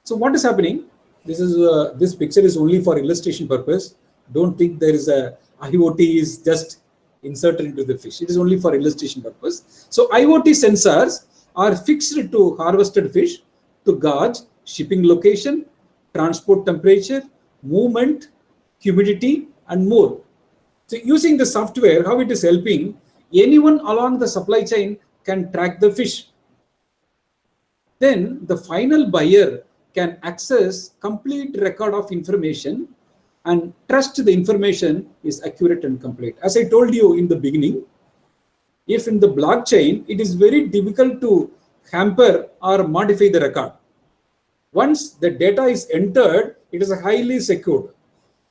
So what is happening? This picture is only for illustration purpose. Don't think there is a IoT is just inserted into the fish. It is only for illustration purpose. So IoT sensors are fixed to harvested fish, to gauge shipping location, transport temperature, movement, humidity, and more. So using the software, how it is helping, anyone along the supply chain can track the fish. Then the final buyer can access complete record of information and trust the information is accurate and complete. As I told you in the beginning, if in the blockchain, it is very difficult to hamper or modify the record. Once the data is entered, it is highly secured.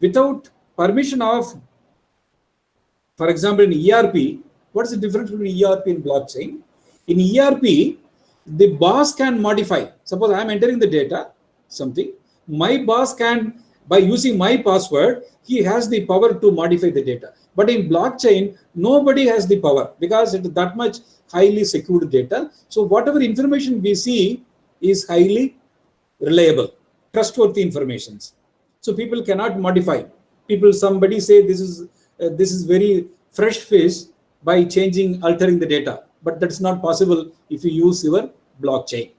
Without permission of, for example, in ERP, what is the difference between ERP and blockchain? In ERP, the boss can modify. Suppose I am entering the data, something, my boss can, by using my password, he has the power to modify the data. But in blockchain, nobody has the power because it is that much highly secured data. So whatever information we see is highly reliable, trustworthy informations. So people cannot modify. Somebody say this is very fresh fish by altering the data. But that's not possible if you use your blockchain.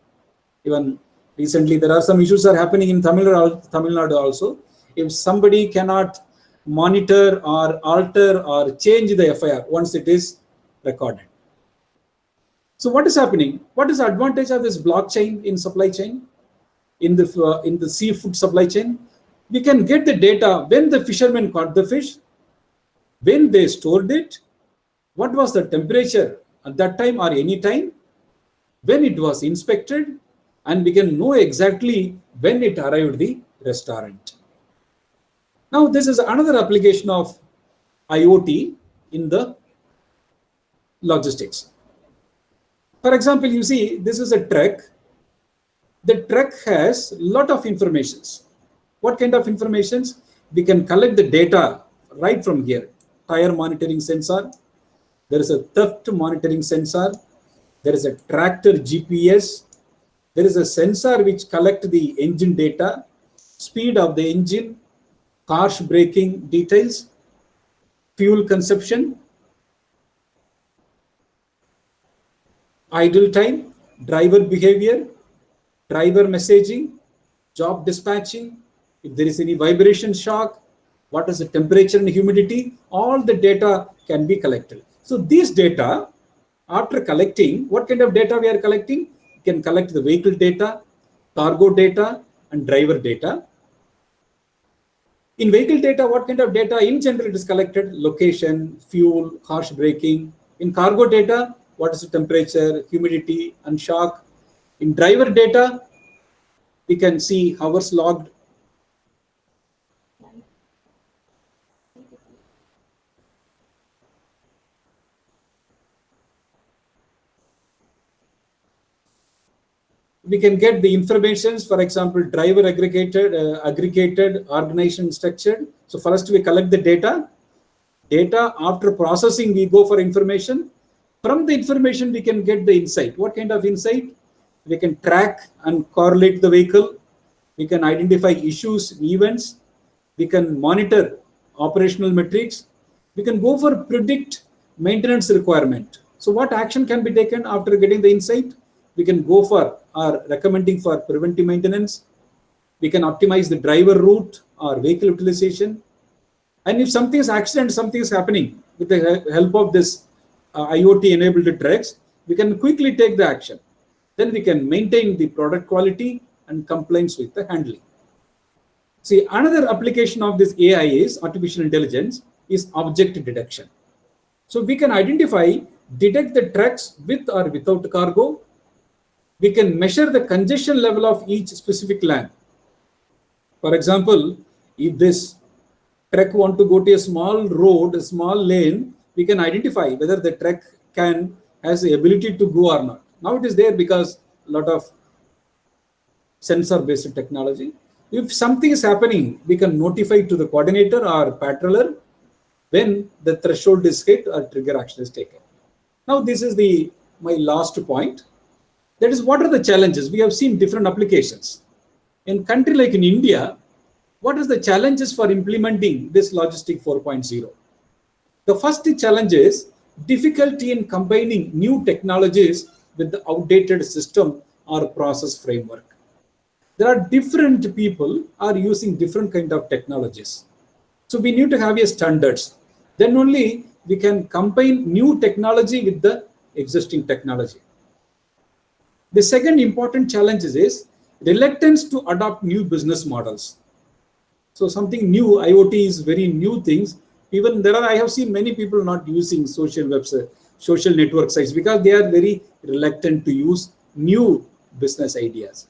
Even recently, there are some issues are happening in Tamil Nadu also. If somebody cannot monitor or alter or change the FIR once it is recorded. So what is happening? What is the advantage of this blockchain in supply chain? In the seafood supply chain, we can get the data when the fishermen caught the fish, when they stored it, what was the temperature at that time or any time, when it was inspected, and we can know exactly when it arrived the restaurant. Now, this is another application of IoT in the logistics. For example, you see, this is a truck. The truck has a lot of informations. What kind of informations? We can collect the data right from here. Tire monitoring sensor. There is a theft monitoring sensor. There is a tractor GPS. There is a sensor which collects the engine data, speed of the engine, harsh braking details, fuel consumption, idle time, driver behavior, driver messaging, job dispatching, if there is any vibration shock, what is the temperature and humidity, all the data can be collected. So these data, after collecting, what kind of data we are collecting? We can collect the vehicle data, cargo data, and driver data. In vehicle data, what kind of data in general it is collected? Location, fuel, harsh braking. In cargo data, what is the temperature, humidity, and shock? In driver data, we can see hours logged. We can get the informations, for example, driver aggregated, organization structured. So first we collect the data. After processing, we go for information. From the information, we can get the insight. What kind of insight? We can track and correlate the vehicle. We can identify issues, events. We can monitor operational metrics. We can go for predict maintenance requirement. So what action can be taken after getting the insight? We can go for or recommending for preventive maintenance. We can optimize the driver route or vehicle utilization. And if something is accident, something is happening, with the help of this IoT enabled tracks, we can quickly take the action. Then we can maintain the product quality and compliance with the handling. See, another application of this AI is artificial intelligence is object detection. So we can detect the trucks with or without cargo. We can measure the congestion level of each specific lane. For example, if this truck want to go to a small road, a small lane, we can identify whether the truck has the ability to go or not. Now it is there because a lot of sensor-based technology. If something is happening, we can notify to the coordinator or patroller when the threshold is hit or trigger action is taken. Now this is my last point. That is, what are the challenges? We have seen different applications. In country like in India, what is the challenges for implementing this Logistic 4.0? The first challenge is difficulty in combining new technologies with the outdated system or process framework. There are different people are using different kind of technologies. So we need to have a standards. Then only we can combine new technology with the existing technology. The second important challenge is reluctance to adopt new business models. So something new, IoT is very new things. Even I have seen many people not using social network sites because they are very reluctant to use new business ideas.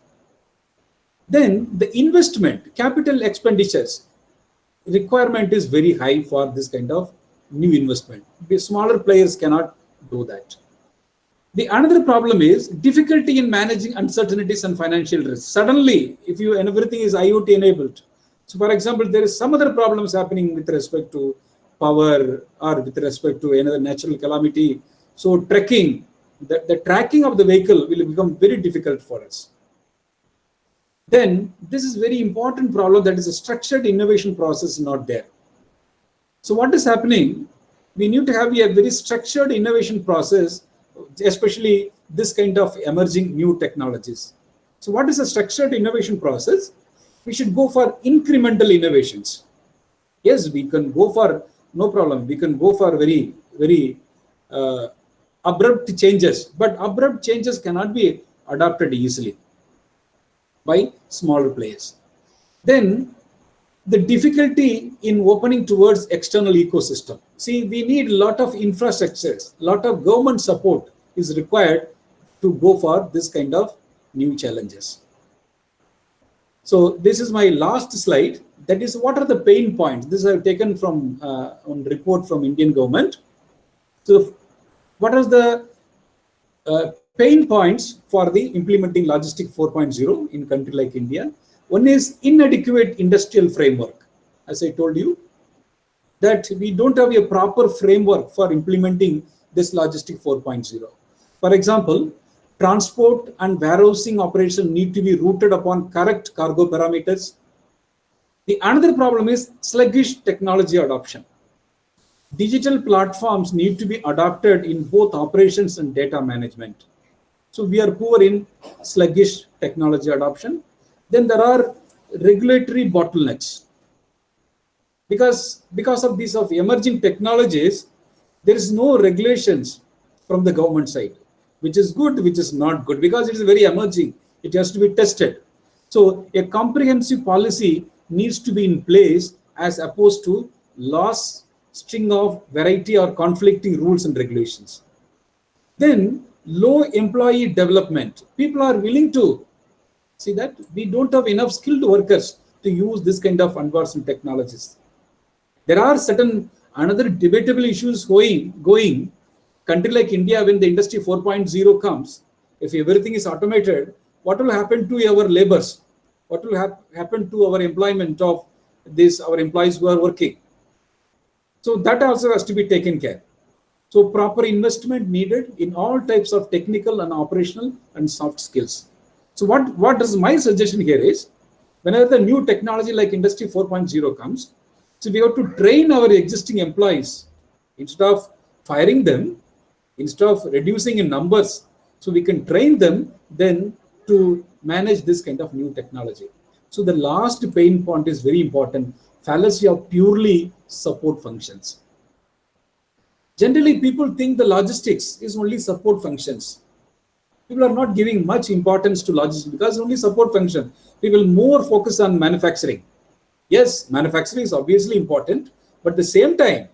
Then the investment, capital expenditures requirement is very high for this kind of new investment. The smaller players cannot do that. The another problem is difficulty in managing uncertainties and financial risks. Suddenly, if everything is IoT enabled. So for example, there is some other problems happening with respect to power or with respect to another natural calamity. So tracking, the tracking of the vehicle will become very difficult for us. Then this is very important problem, that is a structured innovation process not there. So what is happening? We need to have a very structured innovation process, especially this kind of emerging new technologies. So what is a structured innovation process? We should go for incremental innovations. Yes, we can go for, no problem, we can go for very, very abrupt changes, but abrupt changes cannot be adopted easily by smaller players. Then the difficulty in opening towards external ecosystem. See, we need a lot of infrastructures, a lot of government support is required to go for this kind of new challenges. So this is my last slide. That is, what are the pain points? This I have taken from a report from Indian government. So what are the pain points for the implementing Logistic 4.0 in a country like India? One is inadequate industrial framework. As I told you, that we don't have a proper framework for implementing this Logistic 4.0. For example, transport and warehousing operation need to be rooted upon correct cargo parameters. The another problem is sluggish technology adoption. Digital platforms need to be adopted in both operations and data management. So we are poor in sluggish technology adoption. Then there are regulatory bottlenecks. Because of these emerging technologies, there is no regulations from the government side, which is good, which is not good, because it is very emerging. It has to be tested. So a comprehensive policy needs to be in place as opposed to loss string of variety or conflicting rules and regulations. Then low employee development. People are willing to see that we don't have enough skilled workers to use this kind of advanced technologies. There are certain another debatable issues going. Country like India, when the industry 4.0 comes, if everything is automated, what will happen to our labors? What will happen to our employment of our employees who are working? So that also has to be taken care. So proper investment needed in all types of technical and operational and soft skills. So what is my suggestion here is, whenever the new technology like Industry 4.0 comes, so we have to train our existing employees instead of firing them, instead of reducing in numbers, so we can train them then to manage this kind of new technology. So the last pain point is very important, fallacy of purely support functions. Generally, people think the logistics is only support functions. People are not giving much importance to logistics because only support function. People more focus on manufacturing. Yes, manufacturing is obviously important, but at the same time,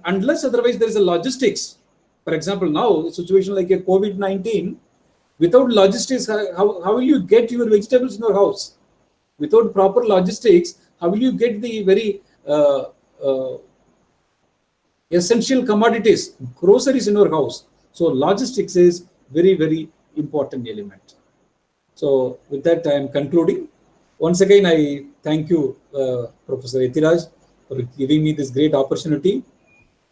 unless otherwise there is a logistics. For example, now a situation like a COVID-19, without logistics, how will you get your vegetables in your house? Without proper logistics, how will you get the very essential commodities, groceries in your house? So logistics is very, very important element. So with that, I am concluding. Once again, I thank you, Professor Yatiraj, for giving me this great opportunity.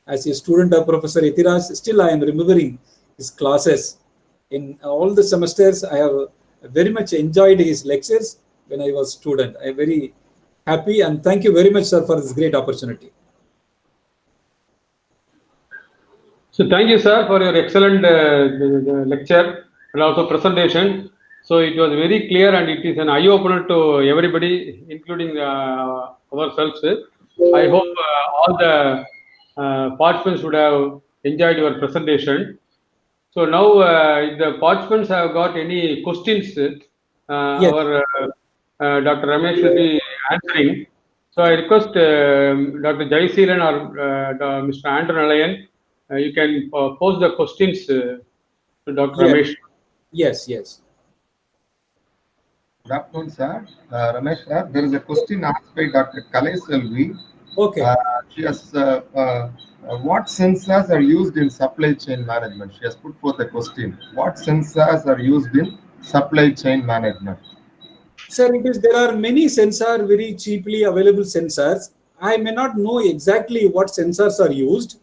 As a student of Professor Yatiraj, still I am remembering his classes. In all the semesters, I have very much enjoyed his lectures when I was a student. I am very happy and thank you very much, sir, for this great opportunity. So thank you, sir, for your excellent lecture and also presentation. So it was very clear and it is an eye-opener to everybody, including ourselves. I hope all the participants would have enjoyed your presentation. So now if the participants have got any questions, yes. Our Dr. Ramesh will be answering. So I request Dr. Jayseelan or Mr. Andrew Nalayan, you can pose the questions to Dr. Ramesh. Yes, yes. Good afternoon, sir. Ramesh, sir, there is a question asked by Dr. Kalai Selvi. Okay. She has, what sensors are used in supply chain management? She has put forth a question. What sensors are used in supply chain management? Sir, there are many sensors, very cheaply available sensors. I may not know exactly what sensors are used,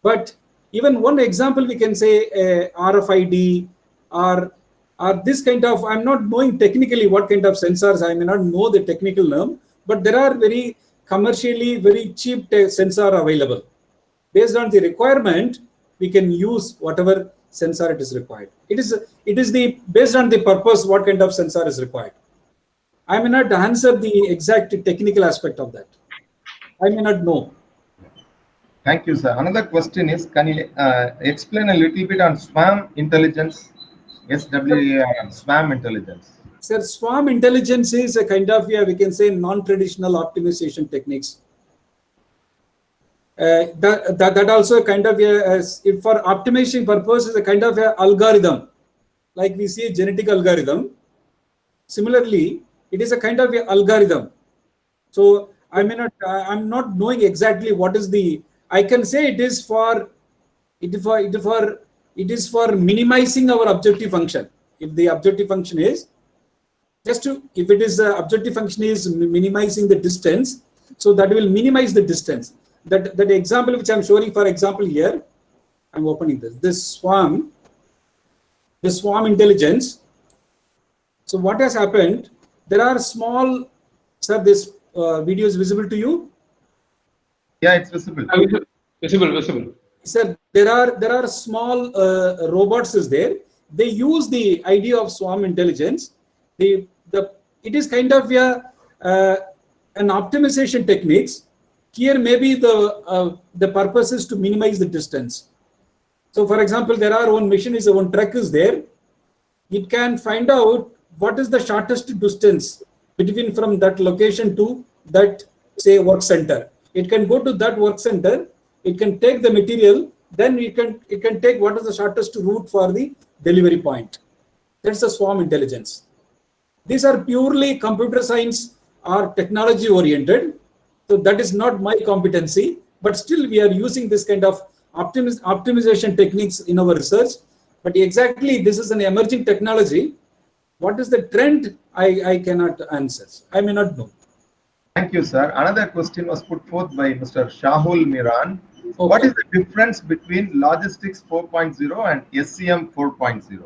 but even one example we can say RFID or this kind of, I'm not knowing technically what kind of sensors, I may not know the technical term, but there are very commercially very cheap sensor available. Based on the requirement, we can use whatever sensor it is required. It is based on the purpose what kind of sensor is required. I may not answer the exact technical aspect of that. I may not know. Thank you, sir. Another question is, can you explain a little bit on swarm intelligence? SWAM, swarm intelligence. Sir, swarm intelligence is a kind of, we can say, non-traditional optimization techniques. That also kind of, if for optimization purpose, is a kind of a algorithm, like we see a genetic algorithm. Similarly, it is a kind of a algorithm. So I'm not knowing exactly what is the. I can say it is for minimizing our objective function. If the objective function is if it is objective function is minimizing the distance, so that will minimize the distance. That example which I'm showing, for example, here, I'm opening this swarm intelligence. So what has happened? There are small, sir, this video is visible to you? Yeah, it's visible. Visible. Sir, there are small robots is there. They use the idea of swarm intelligence. It is kind of an optimization techniques. Here, maybe the purpose is to minimize the distance. So, for example, there are one truck is there. It can find out what is the shortest distance between from that location to that, say, work center. It can go to that work center, it can take the material, then it can take what is the shortest route for the delivery point. That's the swarm intelligence. These are purely computer science or technology oriented. So that is not my competency, but still we are using this kind of optimization techniques in our research. But exactly, this is an emerging technology. What is the trend? I cannot answer. I may not know. Thank you, sir. Another question was put forth by Mr. Shahul Miran. Okay. What is the difference between Logistics 4.0 and SCM 4.0?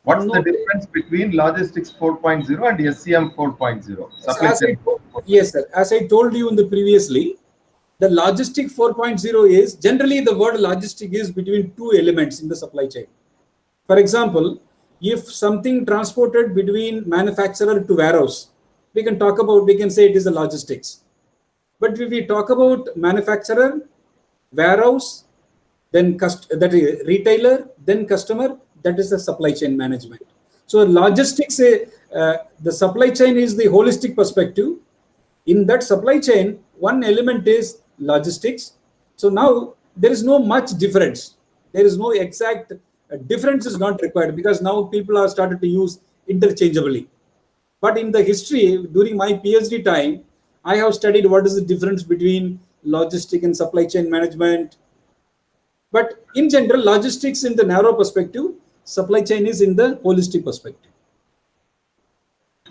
What's the difference between Logistics 4.0 and SCM 4.0? Yes, sir. As I told you in the previously, the Logistic 4.0 is generally the word logistic is between two elements in the supply chain. For example, if something transported between manufacturer to warehouse, we can say it is a logistics. But if we talk about manufacturer, warehouse, then retailer, then customer, that is the supply chain management. So logistics, the supply chain is the holistic perspective. In that supply chain, one element is logistics. So now there is no much difference. There is no exact difference is not required, because now people are started to use interchangeably. But in the history, during my PhD time, I have studied what is the difference between logistic and supply chain management. But in general, logistics in the narrow perspective, supply chain is in the holistic perspective.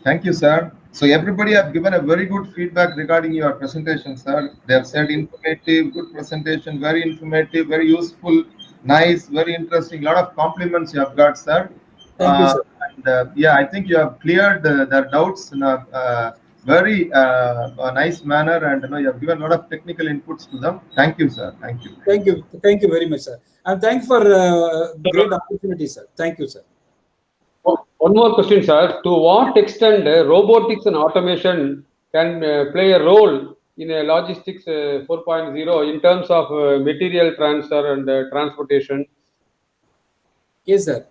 Thank you, sir. So everybody have given a very good feedback regarding your presentation, sir. They have said informative, good presentation, very informative, very useful, nice, very interesting. A lot of compliments you have got, sir. Thank you, sir. And yeah, I think you have cleared their doubts in a very nice manner, and you have given a lot of technical inputs to them. Thank you, sir. Thank you. Thank you very much, sir. And thanks for great opportunity, sir. Thank you, sir. One more question, sir. To what extent robotics and automation can play a role in a logistics 4.0 in terms of material transfer and transportation? Yes, sir.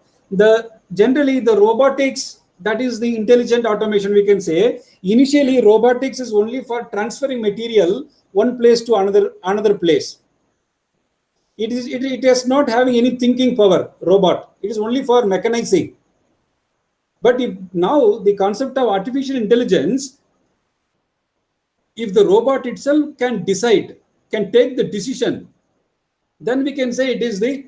Generally the robotics, that is the intelligent automation, we can say. Initially, robotics is only for transferring material one place to another place. It is not having any thinking power, robot. It is only for mechanizing. But now the concept of artificial intelligence, if the robot itself can decide, can take the decision, then we can say it is the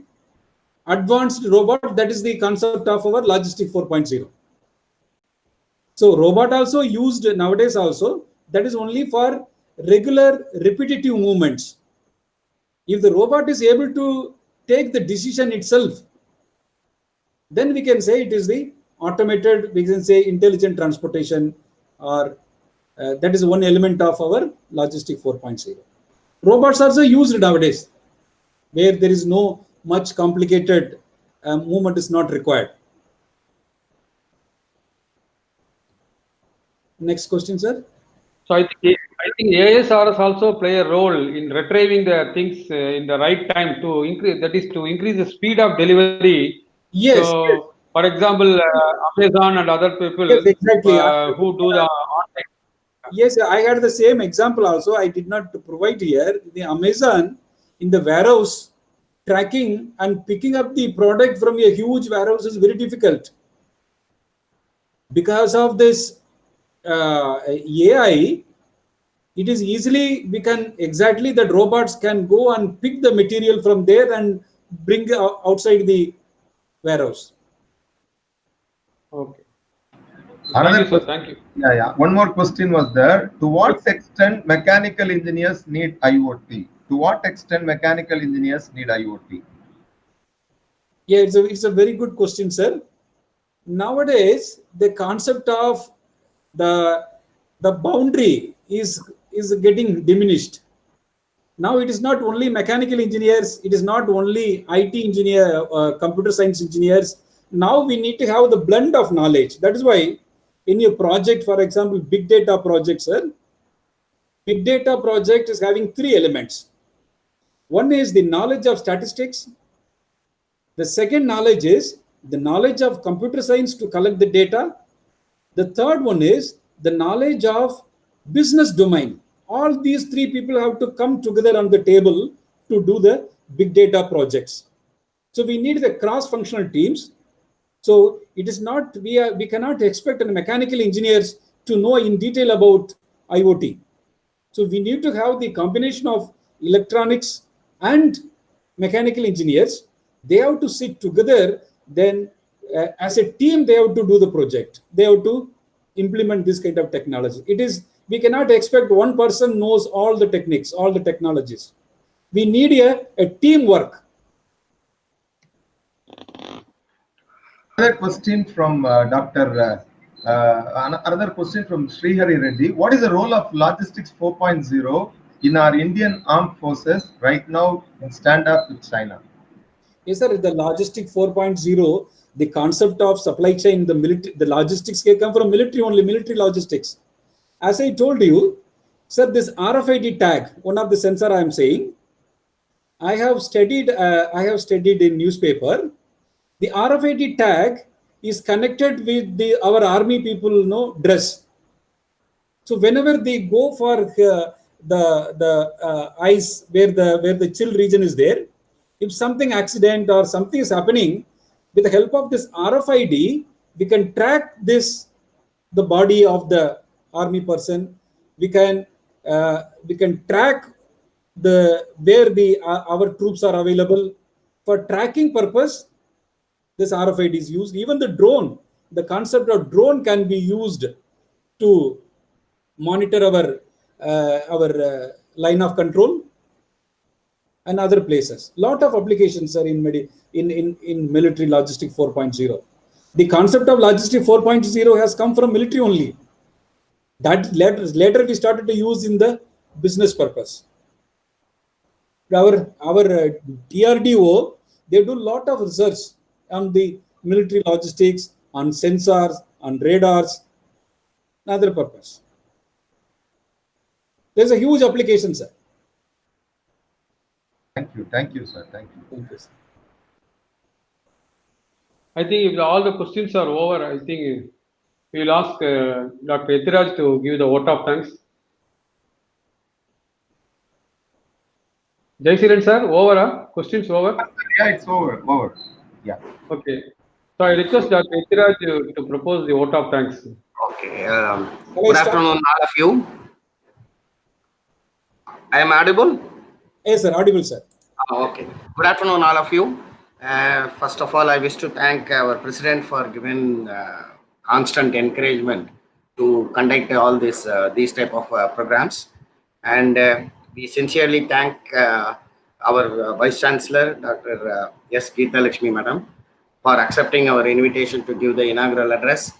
advanced robot. That is the concept of our Logistic 4.0. So robot also used nowadays also, that is only for regular repetitive movements. If the robot is able to take the decision itself, then we can say it is the automated, we can say intelligent transportation, or that is one element of our Logistic 4.0. Robots also used nowadays, where there is no much complicated movement is not required. Next question, sir. So I think ASRS also play a role in retrieving the things in the right time to increase, that is to increase the speed of delivery. Yes. So, yes. for example, Amazon and other people, yes, exactly. who do the online. Yes, I had the same example also. I did not provide here. The Amazon in the warehouse, tracking and picking up the product from a huge warehouse is very difficult. Because of this AI, it is easily, that robots can go and pick the material from there and bring outside the warehouse. Okay. Another Thank you, sir. Thank you. Yeah. One more question was there. To what extent mechanical engineers need IoT? To what extent mechanical engineers need IoT? Yeah, it's a very good question, sir. Nowadays, the concept of the boundary is getting diminished. Now it is not only mechanical engineers, it is not only IT engineer, computer science engineers. Now we need to have the blend of knowledge. That is why in your project, for example, big data project, sir, big data project is having three elements. One is the knowledge of statistics. The second knowledge is the knowledge of computer science to collect the data. The third one is the knowledge of business domain. All these three people have to come together on the table to do the big data projects. So we need the cross-functional teams. So it is not, we cannot expect mechanical engineers to know in detail about IoT. So we need to have the combination of electronics and mechanical engineers. They have to sit together. Then as a team, they have to do the project. They have to implement this kind of technology. We cannot expect one person knows all the techniques, all the technologies. We need a teamwork. Another question from another question from Srihari Reddy. What is the role of Logistics 4.0 in our Indian armed forces right now in stand-up with China? Yes, sir. The Logistics 4.0, the concept of supply chain, the military, the logistics can come from military only, military logistics. As I told you, sir, this RFID tag, one of the sensor I am saying, I have studied in newspaper. The RFID tag is connected with our army people dress. So whenever they go for the ice where the chill region is there, if something accident or something is happening, with the help of this RFID, we can track the body of the army person. We can track where our troops are available. For tracking purpose, this RFID is used. Even the drone, the concept of drone can be used to monitor our line of control and other places. Lot of applications are in military logistic 4.0. The concept of logistic 4.0 has come from military only. That later we started to use in the business purpose. Our DRDO, they do a lot of research on the military logistics, on sensors, on radars, and other purpose. There's a huge application, sir. Thank you, sir. Thank you. Thank you, sir. I think if all the questions are over, I think we will ask Dr. Ethiraj to give the vote of thanks. Jai Shiran sir, over? Questions over? Yeah, it's over. Yeah. Okay. So I request Dr. Ethiraj to propose the vote of thanks. Okay. Good afternoon, all of you. I am audible? Yes, sir. Audible, sir. Okay. Good afternoon, all of you. First of all, I wish to thank our president for giving constant encouragement to conduct all these type of programs, and we sincerely thank our Vice Chancellor, Dr. S. Geeta Lakshmi Madam, for accepting our invitation to give the inaugural address,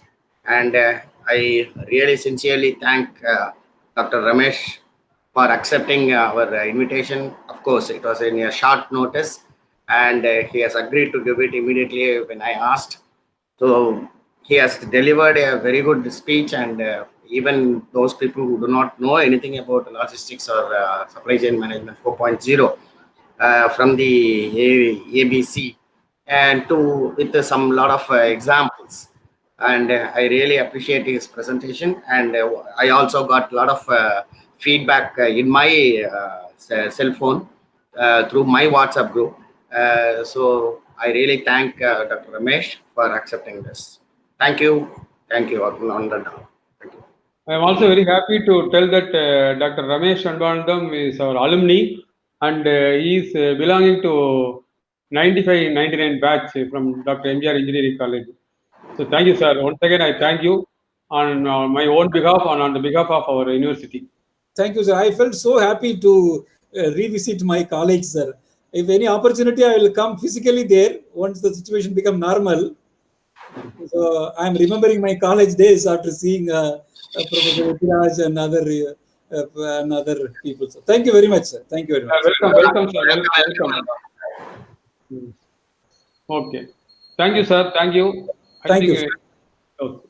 and I really sincerely thank Dr. Ramesh for accepting our invitation. Of course, it was in a short notice, and he has agreed to give it immediately when I asked. So he has delivered a very good speech, and even those people who do not know anything about logistics or supply chain management 4.0 from the ABC, and with some lot of examples. And I really appreciate his presentation, and I also got a lot of feedback in my cell phone through my WhatsApp group. So I really thank Dr. Ramesh for accepting this. Thank you. Thank you. Thank you. I am also very happy to tell that Dr. Ramesh Anbanandam is our alumni, and he is belonging to 95-99 batch from Dr. MGR Engineering College. So thank you, sir. Once again, I thank you on my own behalf and on the behalf of our university. Thank you, sir. I felt so happy to revisit my college, sir. If any opportunity, I will come physically there once the situation becomes normal. So I'm remembering my college days after seeing Professor Ethiraj and other people. So thank you very much, sir. Thank you very much. Welcome, sir. Welcome. Okay. Thank you, sir. Thank you. Thank you, sir. Okay.